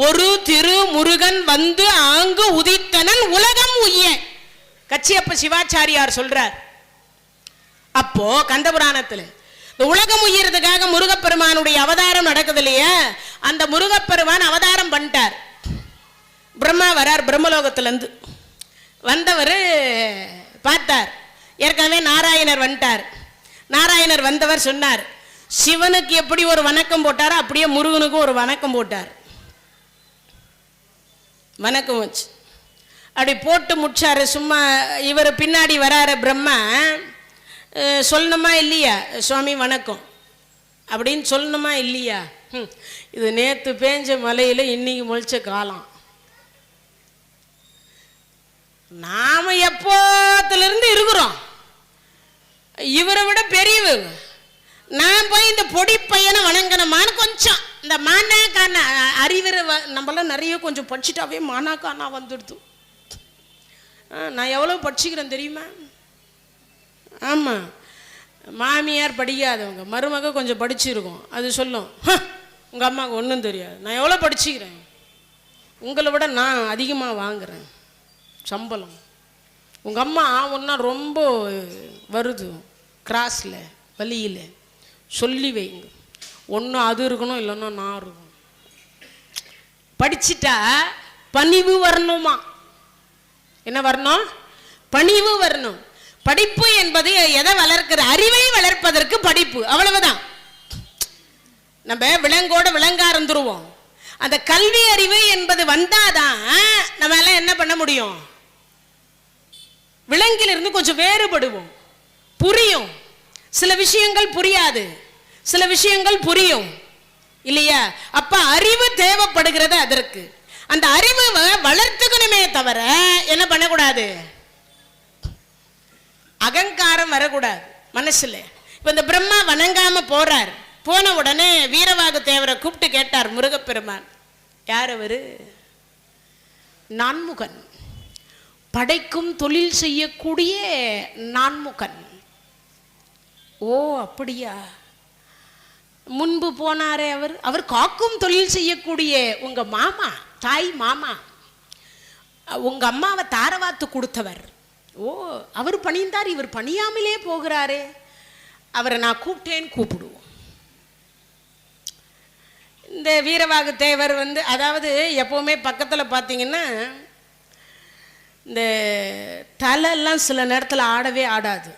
A: ஒரு திரு முருகன் வந்து ஆங்கு உதித்தனன் உலகம் உய்ய. கச்சியப்ப சிவாச்சாரியார் சொல்றார். அப்போ கந்தபுராணத்துல இந்த உலகம் உயிரதுக்காக முருகப்பெருமானுடைய அவதாரம் நடக்குது இல்லையா? அந்த முருகப்பெருமான் அவதாரம் பண்ணிட்டார். பிரம்மா வரார், பிரம்மலோகத்திலிருந்து வந்தவர் பார்த்தார். ஏற்கனவே நாராயணர் வந்துட்டார். நாராயணர் வந்தவர் சொன்னார், சிவனுக்கு எப்படி ஒரு வணக்கம் போட்டாரோ அப்படியே முருகனுக்கும் ஒரு வணக்கம் போட்டார். வணக்கம் வச்சு அப்படி போட்டு முடிச்சாரு. சும்மா இவர் பின்னாடி வராரு பிரம்மா, சொல்லணுமா இல்லையா? சுவாமி வணக்கம் அப்படின்னு சொல்லணுமா இல்லையா? இது நேற்று பேஞ்ச மலையில் இன்னைக்கு முளைச்ச காலம். நாம எப்போத்திலிருந்து இருக்கிறோம், இவரை விட பெரியவங்க. நான் போய் இந்த பொடி பையனை வணங்கணுமான்னு கொஞ்சம் இந்த மானாக்கான அறிவுரை நம்மளாம் நிறைய கொஞ்சம் படிச்சுட்டாவே மானாக்கானா வந்துடுது. நான் எவ்வளோ படிச்சுக்கிறேன் தெரியுமா? ஆமாம், மாமியார் படிக்காதவங்க, மருமக கொஞ்சம் படிச்சிருக்கோம், அது சொல்லும் உங்கள் அம்மாவுக்கு ஒன்றும் தெரியாது. நான் எவ்வளோ படிச்சுக்கிறேன், உங்களை விட நான் அதிகமாக வாங்குகிறேன் சம்பளம். உங்கள் அம்மா ஒன்றா ரொம்ப வருது கிராஸில் வழியில், சொல்லி வைங்க. ஒன்று அது இருக்கணும், இல்லைன்னா நான் இருக்கணும். படிச்சுட்டா பணிவு வரணுமா? என்ன வரணும்? பணிவு வரணும். படிப்பு என்பது எதை வளர்க்கிற? அறிவை வளர்ப்பதற்கு படிப்பு, அவ்வளவுதான். நம்ம விலங்கோட விலங்கா இருந்துருவோம். அந்த கல்வி அறிவு என்பது வந்தாதான் நம்ம எல்லாம் என்ன பண்ண முடியும்? விலங்கிலிருந்து கொஞ்சம் வேறுபடுவோம், புரியும். சில விஷயங்கள் புரியாது, சில விஷயங்கள் புரியும் இல்லையா? அப்ப அறிவு தேவைப்படுகிறது. அதற்கு அந்த அறிவு வளர்த்துக்கணுமே தவிர என்ன பண்ணக்கூடாது, அகங்காரம் வரக்கூடாது மனசுல. இப்ப இந்த பிரம்மா வணங்காம போறார். போன உடனே வீரவாகு தேவரை கூப்பிட்டு கேட்டார் முருகப்பெருமான், யார் அவரு? நான்முகன், படைக்கும் தொழில் செய்யக்கூடிய நான்முகன். ஓ அப்படியா, முன்பு போனாரே அவர், அவர் காக்கும் தொழில் செய்யக்கூடிய உங்க மாமா, தாய் மாமா, உங்க அம்மாவை தாரவாத்து கொடுத்தவர். ஓ அவர் பணிந்தார், இவர் பணியாமலே போகிறாரே, அவரை நான் கூப்பிட்டேன்னு கூப்பிடுவோம். இந்த வீரவாகு தேவர் அதாவது எப்பவுமே பக்கத்தில் பார்த்தீங்கன்னா இந்த தலையெல்லாம் சில நேரத்தில் ஆடவே ஆடாது.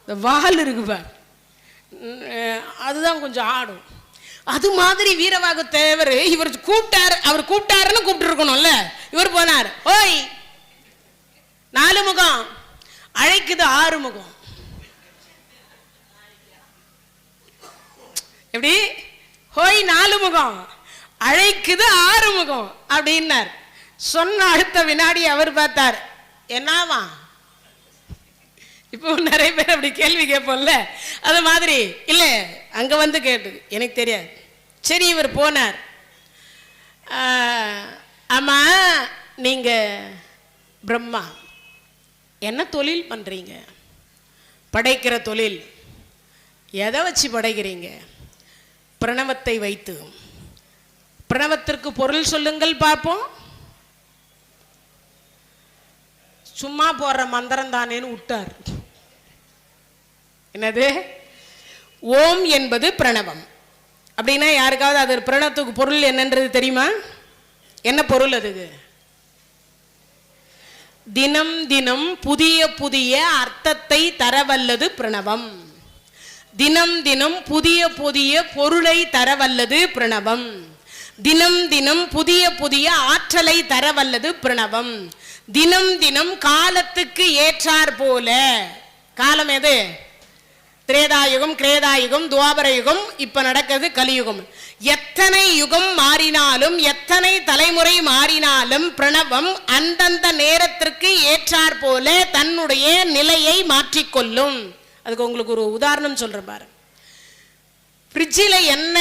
A: இந்த வால் இருக்குவார், அதுதான் கொஞ்சம் ஆடும். அது மாதிரி வீரவாகு தேவர் இவர் கூப்பிட்டார், அவர் கூப்பிட்டாருன்னு கூப்பிட்டு இருக்கணும்ல. இவர் போனார், ஓய் 4 முகம் அழைக்குது 6 முகம். எப்படி? ஹோய் 4 முகம் அழைக்குது 6 முகம் அப்படின்னார். சொன்ன அடுத்த வினாடி அவர் பார்த்தார், என்னவா? இப்போ நிறைய பேர் அப்படி கேள்வி கேட்போம்ல, அது மாதிரி இல்லை, அங்கே வந்து கேட்டது எனக்கு தெரியாது. சரி இவர் போனார். ஆமாம், நீங்கள் பிரம்மா என்ன தொழில் பண்ணுறீங்க? படைக்கிற தொழில் எதை வச்சு படைக்கிறீங்க? பிரணவத்தை வைத்து. பிரணவத்திற்கு பொருள் சொல்லுங்கள் பார்ப்போம். சும்மா போடுற மந்திரம் தானேன்னு விட்டார். என்னது? ஓம் என்பது பிரணவம் அப்படின்னா யாருக்காவது அது பிரணவத்துக்கு பொருள் என்னன்றது தெரியுமா? என்ன பொருள் அதுக்கு? தினம் தினம் புதிய புதிய அர்த்தத்தை தரவல்லது பிரணவம். தினம் தினம் புதிய புதிய பொருளை தரவல்லது பிரணவம். தினம் தினம் புதிய புதிய ஆற்றலை தரவல்லது பிரணவம். தினம் தினம் காலத்துக்கு ஏற்றார் போல. காலம் எது? திரேதாயுகம், கிரேதாயுகம், துவாபர யுகம், இப்ப நடக்கிறது கலியுகம். எத்தனை யுகம் மாறினாலும், எத்தனை தலைமுறை மாறினாலும் பிரணவம் அந்தந்த நேரத்திற்கு ஏற்றார் போல தன்னுடைய நிலையை மாற்றிக்கொள்ளும். அதுக்கு உங்களுக்கு ஒரு உதாரணம் சொல்றேன் பாரு. ஃப்ரிட்ஜில் என்ன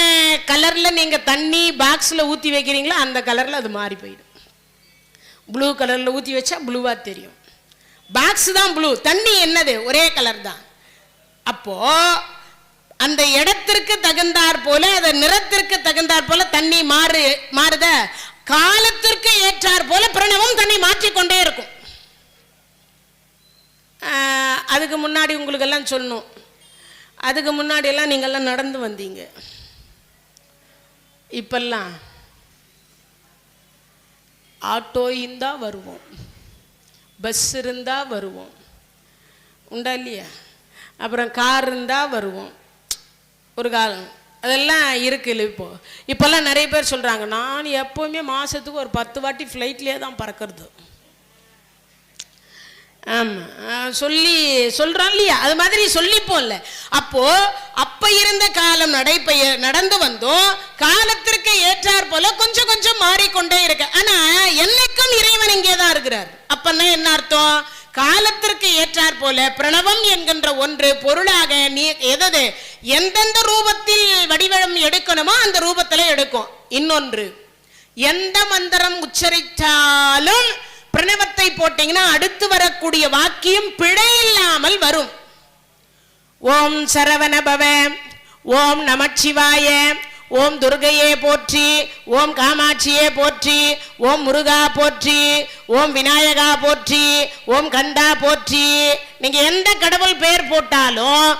A: கலர்ல நீங்க தண்ணி பாக்ஸ்ல ஊத்தி வைக்கிறீங்களோ அந்த கலர்ல அது மாறி போயிடும். ப்ளூ கலர்ல ஊத்தி வச்சா ப்ளூவா தெரியும். பாக்ஸ் தான் ப்ளூ, தண்ணி என்னது? ஒரே கலர் தான். அப்போ அந்த இடத்திற்கு தகுந்தாற் போல, அந்த நிறத்திற்கு தகுந்தாற் போல தண்ணி மாறுத. காலத்திற்கு ஏற்றார் போல பிரணவம் தன்னை மாற்றிக்கொண்டே இருக்கும். அதுக்கு முன்னாடி உங்களுக்கு எல்லாம் சொல்லணும், அதுக்கு முன்னாடி எல்லாம் நீங்கெல்லாம் நடந்து வந்தீங்க. இப்பெல்லாம் ஆட்டோ இருந்தா வருவோம், பஸ் இருந்தா வருவோம், உண்டா இல்லையா? அப்புறம் கார் இருந்தா வருவோம். ஒரு காலம் அதெல்லாம் இருக்குல்ல. இப்போல்லாம் நிறைய பேர் சொல்றாங்க, நான் எப்பவுமே மாசத்துக்கு ஒரு 10 வாட்டி ஃப்ளைட்லேயே தான் பறக்கிறது. ஆமாம், சொல்றோம் இல்லையா? அது மாதிரி சொல்லிப்போம்ல. அப்போ அப்ப இருந்த காலம் நடந்து வந்தோம், காலத்திற்கு ஏற்றார் போல கொஞ்சம் கொஞ்சம் மாறிக்கொண்டே இருக்கு. ஆனா என்னைக்கும் இறைவன் இங்கே தான் இருக்கிறார். அப்பன்னா என்ன அர்த்தம்? காலத்திற்கு ஏற்றார் போல பிரணவம் என்கின்ற ஒன்று பொருளாக எந்தெந்த ரூபத்தில் வடிவம் எடுக்கணுமோ அந்த ரூபத்துல எடுக்கும். இன்னொன்று, எந்த மந்திரம் உச்சரித்தாலும் பிரணவத்தை போட்டீங்கன்னா அடுத்து வரக்கூடிய வாக்கியம் பிழை இல்லாமல் வரும். ஓம் சரவண பவ, ஓம் நமச்சிவாய, ஓம் துர்கையே போற்றி, ஓம் காமாட்சியே போற்றி, ஓம் முருகா போற்றி, ஓம் விநாயகா போற்றி, ஓம் கந்தா போற்றி. நீங்க எந்த கடவுள் பெயர் போட்டாலும்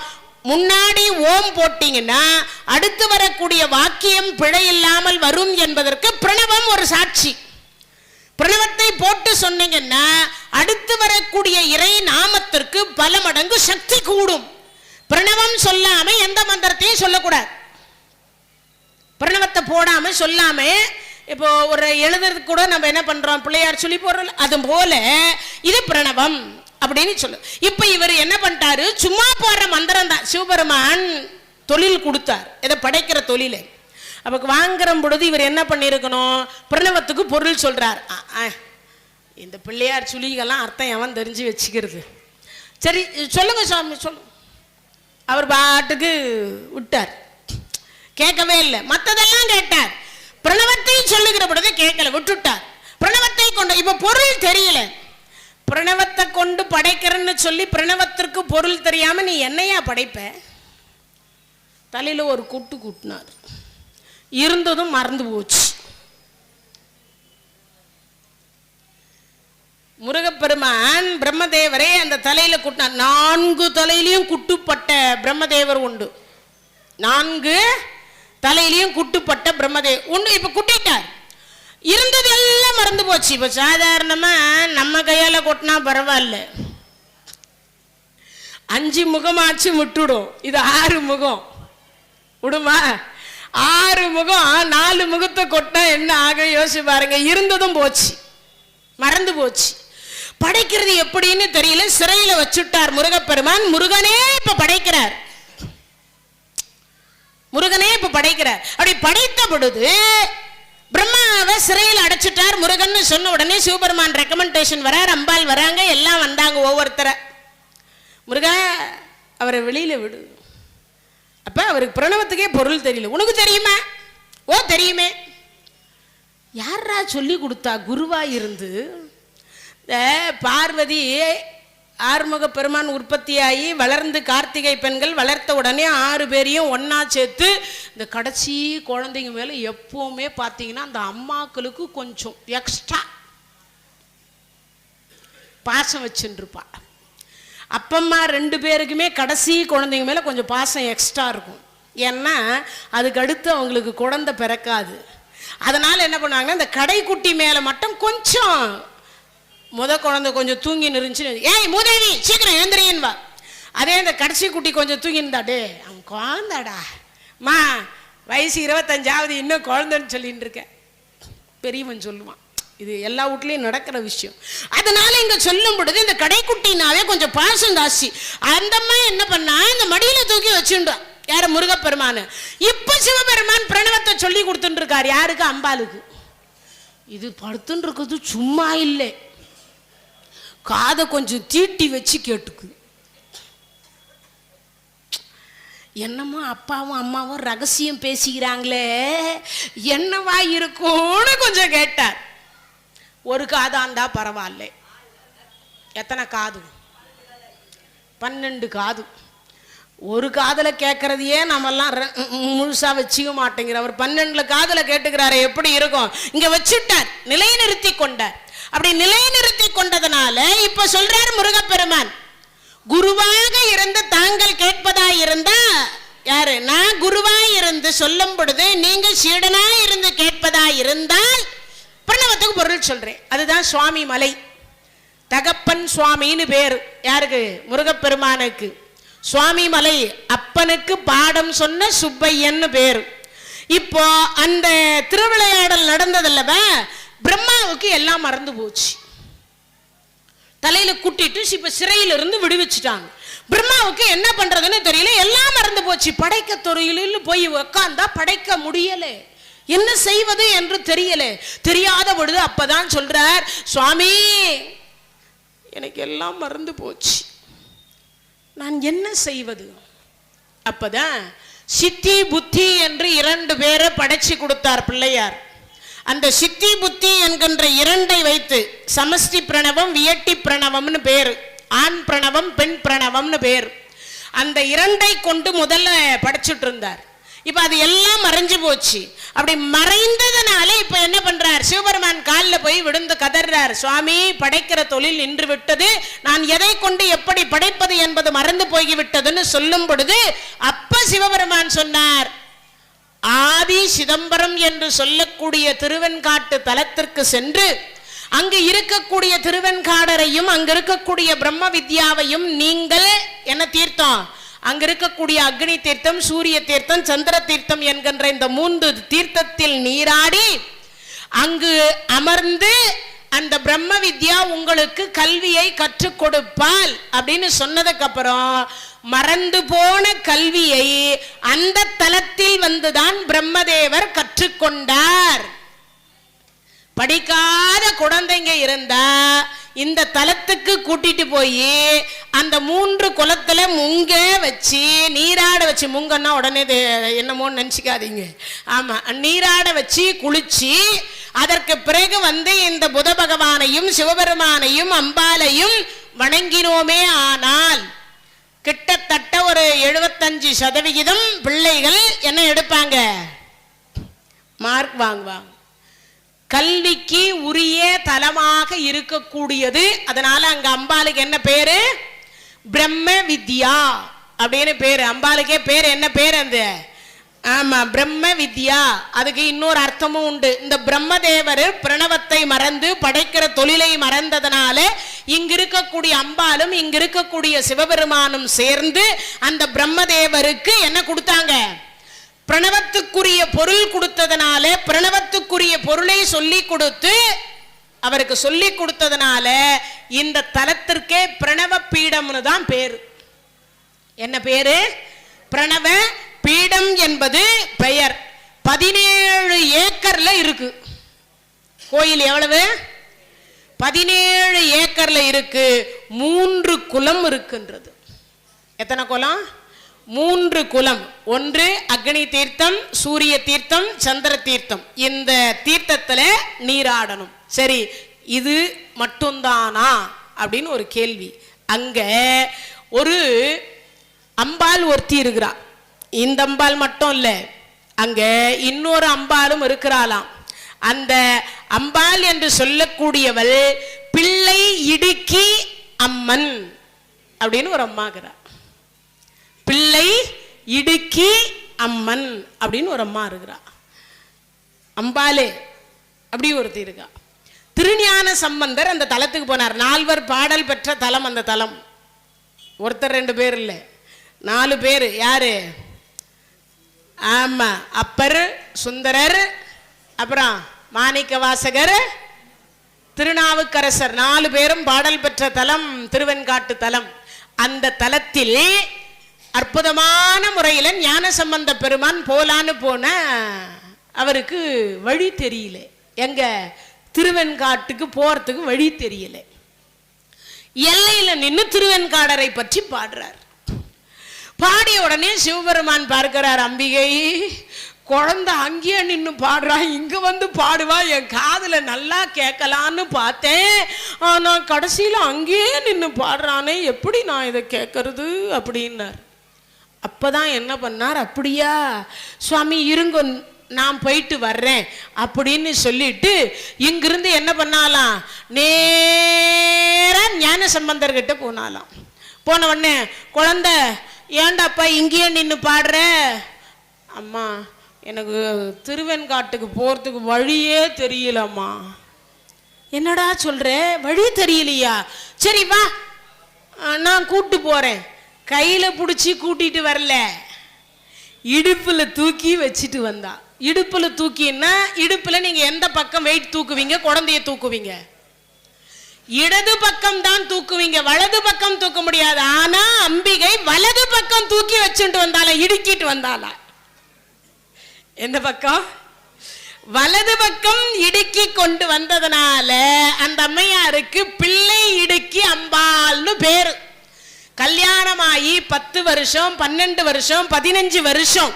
A: முன்னாடி ஓம் போட்டீங்கன்னா அடுத்து வரக்கூடிய வாக்கியம் பிழை இல்லாமல் வரும் என்பதற்கு பிரணவம் ஒரு சாட்சி. பிரணவத்தை போட்டு சொன்னீங்கன்னா அடுத்து வரக்கூடிய இறை நாமத்திற்கு பல மடங்கு சக்தி கூடும். பிரணவம் சொல்லாம எந்த மந்திரத்தையும் சொல்லக்கூடாது. பிரணவத்தை போடாம சொல்லாம இப்போ ஒரு எழுதுறதுக்கு கூட நம்ம என்ன பண்றோம், பிள்ளையார் சொல்லி போடுறோம். அது போல இது பிரணவம் அப்படின்னு சொல்லு. இப்ப இவர் என்ன பண்ணிட்டாரு, சும்மா போடுற மந்திரம் தான். சிவபெருமான் தொழில் கொடுத்தார், இதை படைக்கிற தொழிலை. அப்ப வாங்குற பொழுது இவர் என்ன பண்ணியிருக்கணும்? பிரணவத்துக்கு பொருள் சொல்றார். இந்த பிள்ளையார் சுழிகெல்லாம் அர்த்தம் எவன் தெரிஞ்சு வச்சுக்கிறது? சரி சொல்லுங்க சுவாமி சொல்லுங்க. அவர் பாட்டுக்கு விட்டார், கேட்கவே இல்லை. மற்றதெல்லாம் கேட்டார், பிரணவத்தை சொல்லுகிற பொழுது கேட்கல, விட்டுட்டார். பிரணவத்தை கொண்டு இப்ப பொருள் தெரியல, பிரணவத்தை கொண்டு படைக்கிறன்னு சொல்லி பிரணவத்திற்கு பொருள் தெரியாம நீ என்னையா படைப்ப? தலையில ஒரு கூட்டு கூட்டினார், இருந்ததும் மறந்து போச்சு. முருகப்பெருமான் பிரம்மதேவரை அந்த தலையில கூட்டினார். 4 தலையிலையும் குட்டுப்பட்ட பிரம்மதேவர் உண்டு, 4 தலையிலையும் குட்டுப்பட்ட பிரம்மதேவர் உண்டு. இப்ப குட்டிட்டார், இருந்தது எல்லாம் மறந்து போச்சு. இப்ப சாதாரணமா நம்ம கையால கொட்டினா பரவாயில்ல, 5 முகமாச்சு விட்டுடும். இது 6 முகம் விடுமா? 6 முகம், 4 முகத்தை கொட்டினா என்ன ஆக யோசிச்சு பாருங்க. இருந்ததும் போச்சு, மறந்து போச்சு. படைக்கிறது எப்படின்னு தெரியல, சிறையில வச்சுட்டார் முருகப்பெருமான். முருகனே இப்ப படைக்கிறார், முருகனே இப்ப படைக்கிறார். அப்படி படைத்த பொழுது பிரம்மாவை சிறையில் அடைச்சிட்டார். முருகன் சொன்ன உடனே சிவபெருமான் ரெக்கமெண்டேஷன் வரார், அம்பாள் வராங்க, எல்லாம் வந்தாங்க ஒவ்வொருத்தர. முருகா அவரை வெளியில விடு. அப்ப அவருக்கு பிரணவத்துக்கே பொருள் தெரியல. உனக்கு தெரியுமா? ஓ தெரியுமே. யாரா சொல்லி கொடுத்தா? குருவா இருந்து பார்வதி ஆறுமுக பெருமான் உற்பத்தியாகி வளர்ந்து கார்த்திகை பெண்கள் வளர்த்த உடனே 6 பேரையும் ஒன்னா சேர்த்து இந்த கடைசி குழந்தைங்க மேல எப்பவுமே பார்த்தீங்கன்னா அந்த அம்மாக்களுக்கு கொஞ்சம் எக்ஸ்ட்ரா பாசம் வச்சுருப்பா. அப்பம்மா 2 பேருக்குமே கடைசி குழந்தைங்க மேல கொஞ்சம் பாசம் எக்ஸ்ட்ரா இருக்கும். ஏன்னா அதுக்கு அடுத்து அவங்களுக்கு குழந்தை பிறக்காது. அதனால என்ன பண்ணுவாங்கன்னா இந்த கடைக்குட்டி மேல மட்டும் கொஞ்சம், முத குழந்தை கொஞ்சம் தூங்கி இருந்துச்சு, ஏய் மூதேவி சீக்கிரம் எழுந்திரியன்வா. அதே இந்த கடைசி குட்டி கொஞ்சம் தூங்கி இருந்தாடே, அவன் குழந்தாடா மா, வயசு 25ஆவது இன்னும் குழந்தைன்னு சொல்லிட்டு இருக்க, பெரியவன் சொல்லுவான். இது எல்லா வீட்லயும் நடக்கிற விஷயம். அதனால இங்க சொல்லும் பொழுது இந்த கடைக்குட்டினாவே கொஞ்சம் பாசம் தாசி. அந்த அம்மா என்ன பண்ணா, இந்த மடியில தூக்கி வச்சுட்டான். யார? முருகப்பெருமான். இப்ப சிவபெருமான் பிரணவத்தை சொல்லி கொடுத்துட்டு இருக்காரு. யாருக்கு? அம்பாளுக்கு. இது படுத்துன்னு இருக்குது சும்மா இல்லை, காதை கொஞ்சம் தீட்டி வச்சு கேட்டுக்கு. என்னமோ அப்பாவும் அம்மாவும் ரகசியம் பேசிக்கிறாங்களே, என்னவா இருக்கும்னு கொஞ்சம் கேட்டார். ஒரு காதாண்டா பரவாயில்ல. எத்தனை காது? 12 காது. ஒரு காதல கேட்கறதையே நம்மெல்லாம் முழுசா வச்சுக்க மாட்டேங்கிற அவர் 12 காதல கேட்டுக்கிறாரு. எப்படி இருக்கும்? இங்க வச்சுட்டார், நிலைநிறுத்தி கொண்டார். அப்படி நிலைநிறுத்தி கொண்டதனால இப்ப சொல்றார் முருகப்பெருமான், குருவாக இருந்து தாங்கள் கேட்பதா இருந்தா யாரு? நான் குருவாய் இருந்து சொல்லும் பொழுது நீங்க சீடனா இருந்து கேட்பதா இருந்தால் பிரணவத்துக்கு பொருள் சொல்றேன். அதுதான் சுவாமி மலை. தகப்பன் சுவாமின்னு பேரு. யாருக்கு? முருகப்பெருமானுக்கு. சுவாமி மலை அப்பனுக்கு பாடம் சொன்ன சுப்பையன்னு பேரு. இப்போ அந்த திருவிளையாடல் நடந்ததல்லவா, பிரம்மாவுக்கு எல்லாம் மறந்து போச்சு. தலையில கூட்டிட்டு இப்ப சிறையில இருந்து விடுவிச்சுட்டாங்க. பிரம்மாவுக்கு என்ன பண்றதுன்னு தெரியல, எல்லாம் மறந்து போச்சு. படைக்க துறையில போய் உட்கார்ந்தா படைக்க முடியல, என்ன செய்வது என்று தெரியல. தெரியாத பொழுது அப்பதான் சொல்றார், சுவாமி எனக்கு எல்லாம் மறந்து போச்சு, நான் என்ன செய்வது? அப்பதான் சித்தி புத்தி என்று 2 பேரை படைச்சு கொடுத்தார் பிள்ளையார். அந்த சித்தி புத்தி என்கின்ற 2ஐ வைத்து சமஷ்டி பிரணவம் வியட்டி பிரணவம்னு பேரு, ஆண் பிரணவம் பெண் பிரணவம்னு பேரு. அந்த 2ஐ கொண்டு முதல்ல படைச்சிட்டு இருந்தார். இப்ப அது எல்லாம் மறைஞ்சு போச்சு. அப்படி மறைந்ததுனால இப்ப என்ன பண்றார்? சிவபெருமான் காலில் போய் விழுந்து கதறார், சுவாமி படைக்கிற தொழில் நின்று விட்டது, நான் எதை கொண்டு எப்படி படைப்பது என்பது மறந்து போய்விட்டதுன்னு சொல்லும் பொழுது அப்ப சிவபெருமான் சொன்னார், ஆதி சிதம்பரம் என்று சொல்லக்கூடிய திருவெண்காட்டு தலத்திற்கு சென்று அங்கு இருக்கக்கூடிய திருவெண்காடரையும் அங்கு இருக்கக்கூடிய பிரம்ம வித்யாவையும் நீங்கள் என்ன தீர்த்தம், அங்க இருக்கக்கூடிய அக்னி தீர்த்தம், சூரிய தீர்த்தம், சந்திர தீர்த்தம் என்கின்ற இந்த 3 தீர்த்தத்தில் நீராடி அங்கு அமர்ந்து அந்த பிரம்ம வித்யா உங்களுக்கு கல்வியை கற்றுக் கொடுப்பாள் அப்படின்னு சொன்னதுக்கு அப்புறம் மறந்து போன கல்வியை அந்த தலத்தில் வந்துதான் பிரம்மதேவர் கற்றுக்கொண்டார். படிக்காத குழந்தைங்க இருந்தா இந்த தலத்துக்கு கூட்டிட்டு போய் அந்த 3 குளத்துல முங்க வச்சு நீராட வச்சு, முங்கன்னா உடனே என்னமோன்னு நினைச்சுக்காதீங்க, ஆமா நீராட வச்சு குளிச்சு அதற்கு பிறகு இந்த புத பகவானையும் சிவபெருமானையும் அம்பாலையும் வணங்கினோமே ஆனால் கிட்டத்தட்ட ஒரு 75% பிள்ளைகள் என்ன எடுப்பாங்க, மார்க் வாங்குவாங்க. கல்விக்கு உரிய தலமாக இருக்கக்கூடியது. அதனால அங்க அம்பாளுக்கு என்ன பேரு, பிரம்ம வித்யா அப்படின்னு பேரு. அம்பாளுக்கே பேரு என்ன பேரு, அந்த ஆமா பிரம்ம வித்யா. அதுக்கு இன்னொரு அர்த்தமும் உண்டு. இந்த பிரம்மதேவர் பிரணவத்தை மறந்து படைக்கிற தொழிலை மறந்ததனால இங்க இருக்கக்கூடிய அம்பாலும் இங்க இருக்கக்கூடிய சிவபெருமானும் சேர்ந்து அந்த பிரம்மதேவருக்கு என்ன கொடுத்தாங்க, பிரணவத்துக்குரிய பொருள் கொடுத்ததனால, பிரணவத்துக்குரிய பொருளை சொல்லி கொடுத்து அவருக்கு சொல்லி கொடுத்ததனால இந்த தலத்திற்கே பிரணவ பீடம்னு தான் பேரு. என்ன பேரு, பிரணவ பீடம் என்பது பெயர். 17 ஏக்கர்ல இருக்கு கோயில். எவ்வளவு, 17 ஏக்கர்ல இருக்கு. 3 குளம் இருக்கின்றது. எத்தனை குளம், 3 குளம். ஒன்று அக்னி தீர்த்தம், சூரிய தீர்த்தம், சந்திர தீர்த்தம். இந்த தீர்த்தத்துல நீராடணும். சரி, இது மட்டும்தானா அப்படின்னு ஒரு கேள்வி. அங்க ஒரு அம்பாள் ஒருத்தி இருக்கிறா. இந்த அம்பாள் மட்டும் இல்ல, அங்க இன்னொரு அம்பாளும் இருக்கிறாளாம். அந்த அம்பாள் என்று சொல்லக்கூடியவள் பிள்ளை இடுக்கி அம்மன் அப்படின்னு ஒரு அம்மா இருக்கிறா. பிள்ளை இடுக்கி அம்மன் அப்படின்னு ஒரு அம்மா இருக்கிறா. அம்பாலே அப்படி ஒருத்தி இருக்கா. திருஞான சம்பந்தர் அந்த தலத்துக்கு போனார். 4 பாடல் பெற்ற தலம் அந்த தலம். ஒருத்தர் 2 பேர் இல்ல, 4 பேர். யாரு, ஆமா அப்பர், சுந்தரர், அப்புறம் மாணிக்க வாசகர், திருநாவுக்கரசர். 4 பேரும் பாடல் பெற்ற தலம் திருவெண்காட்டு தலம். அந்த தலத்தில் அற்புதமான முறையில் ஞான சம்பந்த பெருமான் போலான்னு போன அவருக்கு வழி தெரியல. எங்க திருவெண்காட்டுக்கு போறதுக்கு வழி தெரியல. எல்லையில நின்று திருவெண்காடரை பற்றி பாடுறார். பாடிய உடனே சிவபெருமான் பார்க்கிறார், அம்பிகை குழந்தை அங்கேயே நின்று பாடுறா, இங்க வந்து பாடுவா, என் காதுல நல்லா கேட்கலான்னு பார்த்தேன், ஆனா கடைசியில அங்கேயே நின்று பாடுறானே, எப்படி நான் இதை கேட்கறது அப்படின்னார். அப்பதான் என்ன பண்ணார், அப்படியா சுவாமி இருங்க நான் போயிட்டு வர்றேன் அப்படின்னு சொல்லிட்டு இங்கிருந்து என்ன பண்ணாலாம், நேரா ஞான சம்பந்தர்கிட்ட போனாலாம். போன உடனே குழந்தை ஏண்டாப்பா இங்கேயே நின்று பாடுற, அம்மா எனக்கு திருவெண்காட்டுக்கு போறதுக்கு வழியே தெரியலம்மா. என்னடா சொல்ற, வழி தெரியலையா, சரி வா நான் கூட்டு போறேன். கையில பிடிச்சி கூட்டிட்டு வரல, இடுப்புல தூக்கி வச்சுட்டு வந்தா. இடுப்புல தூக்கின்னா இடுப்புல நீங்க எந்த பக்கம் வெயிட் தூக்குவீங்க, குழந்தைய தூக்குவீங்க, இடது பக்கம் தான் தூக்குவீங்க, வலது பக்கம் தூக்க முடியாது. ஆனா அம்பிகை வலது பக்கம் தூக்கி வச்சுட்டு வந்தால, இடுக்கிட்டு வந்தால. எந்த பக்கம், வலது பக்கம் இடுக்கி கொண்டு வந்ததனால அந்த அம்மையாருக்கு பிள்ளை இடுக்கி அம்பாள்னு பேரு. கல்யாணமாயி 10 வருஷம் 12 வருஷம் 15 வருஷம்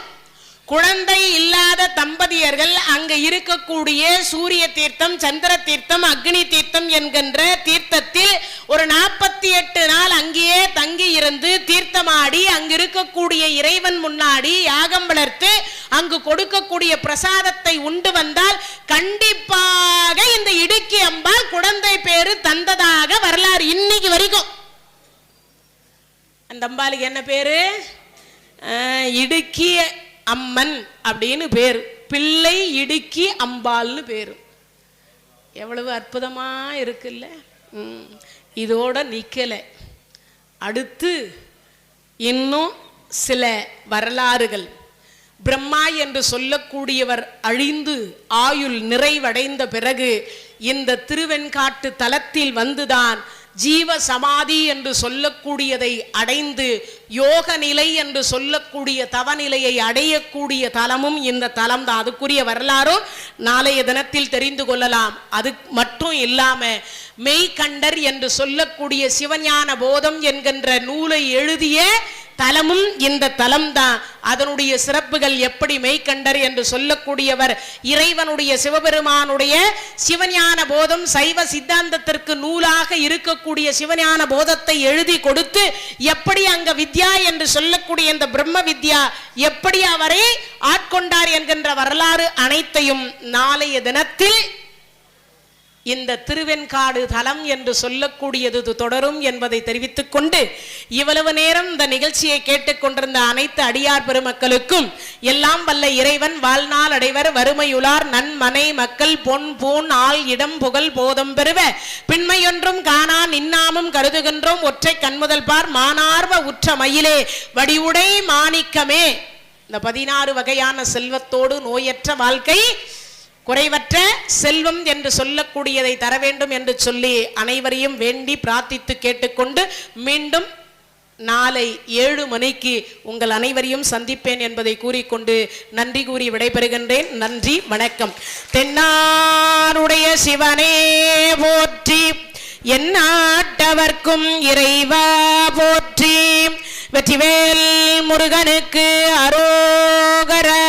A: குழந்தை இல்லாத தம்பதியர்கள் அங்க இருக்கக்கூடிய சூரிய தீர்த்தம், சந்திர தீர்த்தம், அக்னி தீர்த்தம் என்கின்ற தீர்த்தத்தில் ஒரு 48 நாள் அங்கேயே தங்கி இருந்து தீர்த்தமாடி அங்கு இருக்கக்கூடிய இறைவன் முன்னாடி யாகம் வளர்த்து அங்கு கொடுக்கக்கூடிய பிரசாதத்தை உண்டு வந்தால் கண்டிப்பாக இந்த இடுக்கி அம்பாள் குழந்தை பேரு தந்ததாக வரலாறு இன்னைக்கு வரைக்கும். அந்த அம்பாளுக்கு என்ன பேரு, இடுக்கி அம்மன் அப்படின்னு பேரு. பிள்ளை இடுக்கி அம்பாள்னு பேரு. எவ்வளவு அற்புதமா இருக்குல்ல. இதோட நிக்கல, அடுத்து இன்னும் சில வரலாறுகள். பிரம்மா என்று சொல்லக்கூடியவர் அழிந்து ஆயுள் நிறைவடைந்த பிறகு இந்த திருவெண்காட்டு தலத்தில் வந்துதான் ஜீவ சமாதி என்று சொல்லக்கூடியதை அடைந்து யோக நிலை என்று சொல்லக்கூடிய தவநிலையை அடையக்கூடிய தலமும் இந்த தலம் தான். அதுக்குரிய வரலாறும் நாளைய தினத்தில் தெரிந்து கொள்ளலாம். அது மட்டும் இல்லாம மெய்கண்டர் என்று சொல்லக்கூடிய சிவஞான போதம் என்கின்ற நூலை எழுதிய தலமும் இந்த தலம் தான். அதனுடைய சிறப்புகள் எப்படி மெய்கண்டர் என்று சொல்லக்கூடியவர் இறைவனுடைய சிவபெருமானுடைய சிவஞான போதம் சைவ சித்தாந்தத்திற்கு நூலாக இருக்கக்கூடிய சிவஞான போதத்தை எழுதி கொடுத்து எப்படி அங்க வித்யா என்று சொல்லக்கூடிய இந்த பிரம்ம வித்யா எப்படி அவரை ஆட்கொண்டார் என்கின்ற வரலாறு அனைத்தையும் நாளைய தினத்தில் இந்த திருவெண்காடு தலம் என்று சொல்லக்கூடியது தொடரும் என்பதை தெரிவித்துக் கொண்டு இவ்வளவு நேரம் இந்த நிகழ்ச்சியை கேட்டுக்கொண்டிருந்த அனைத்து அடியார் பெருமக்களுக்கும் எல்லாம் வல்ல இறைவன் வாழ்நாள் அடைவர் வறுமையுளார் நன்மனை மக்கள் பொன் பூன் ஆள் இடம் புகழ் போதம் பெறுவ பின்மையொன்றும் காணா நின்னாமும் கருதுகின்றோம் ஒற்றை கண்முதல் பார் மானார்வ உற்ற மயிலே வடிவுடை மாணிக்கமே. இந்த 16 வகையான செல்வத்தோடு நோயற்ற வாழ்க்கை குறைவற்ற செல்வம் என்று சொல்லக்கூடியதை தர வேண்டும் என்று சொல்லி அனைவரையும் வேண்டி பிரார்த்தித்து கேட்டுக்கொண்டு மீண்டும் நாளை 7 மணிக்கு உங்கள் அனைவரையும் சந்திப்பேன் என்பதை கூறிக்கொண்டு நன்றி கூறி விடைபெறுகின்றேன். நன்றி, வணக்கம். தென்னாருடைய சிவனே போற்றி, எந்நாட்டவர்க்கும் இறைவா போற்றி, வெற்றிவேல் முருகனுக்கு அரோகரா.